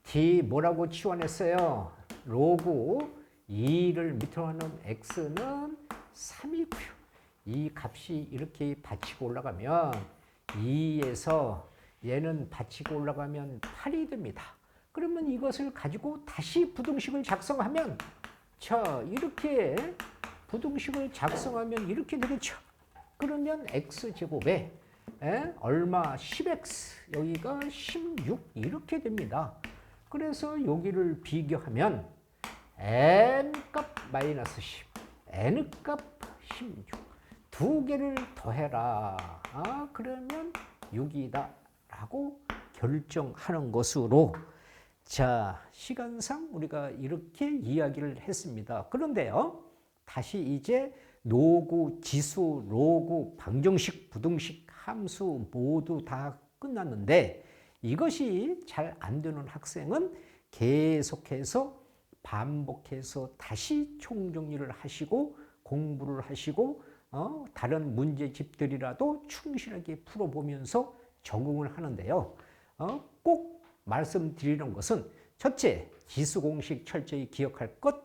t 뭐라고 치환했어요? 로그 2를 밑으로 하는 x는 3이고요. 이 값이 이렇게 받치고 올라가면 2에서 얘는 받치고 올라가면 8이 됩니다. 그러면 이것을 가지고 다시 부등식을 작성하면 자 이렇게 부등식을 작성하면 이렇게 되겠죠. 그러면 x제곱에 얼마 10x 여기가 16 이렇게 됩니다. 그래서 여기를 비교하면 n값 마이너스 10 n값 16 두 개를 더해라. 그러면 6이다 라고 결정하는 것으로 자 시간상 우리가 이렇게 이야기를 했습니다. 그런데요 다시 이제 로그 지수, 로그 방정식, 부등식, 함수 모두 다 끝났는데 이것이 잘 안 되는 학생은 계속해서 반복해서 다시 총정리를 하시고 공부를 하시고 다른 문제집들이라도 충실하게 풀어보면서 적응을 하는데요. 꼭 말씀드리는 것은 첫째, 지수 공식 철저히 기억할 것,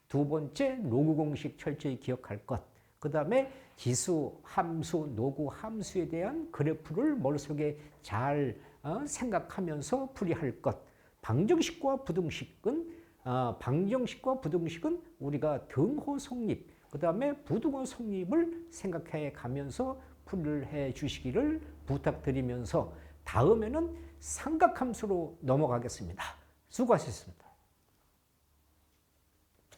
두 번째, 로그 공식 철저히 기억할 것, 그 다음에 지수, 함수, 로그 함수에 대한 그래프를 머릿속에 잘 생각하면서 풀이할 것. 방정식과 부등식은 우리가 등호 성립, 그 다음에 부등호 성립을 생각해 가면서 풀이를 해 주시기를 부탁드리면서 다음에는 삼각함수로 넘어가겠습니다. 수고하셨습니다.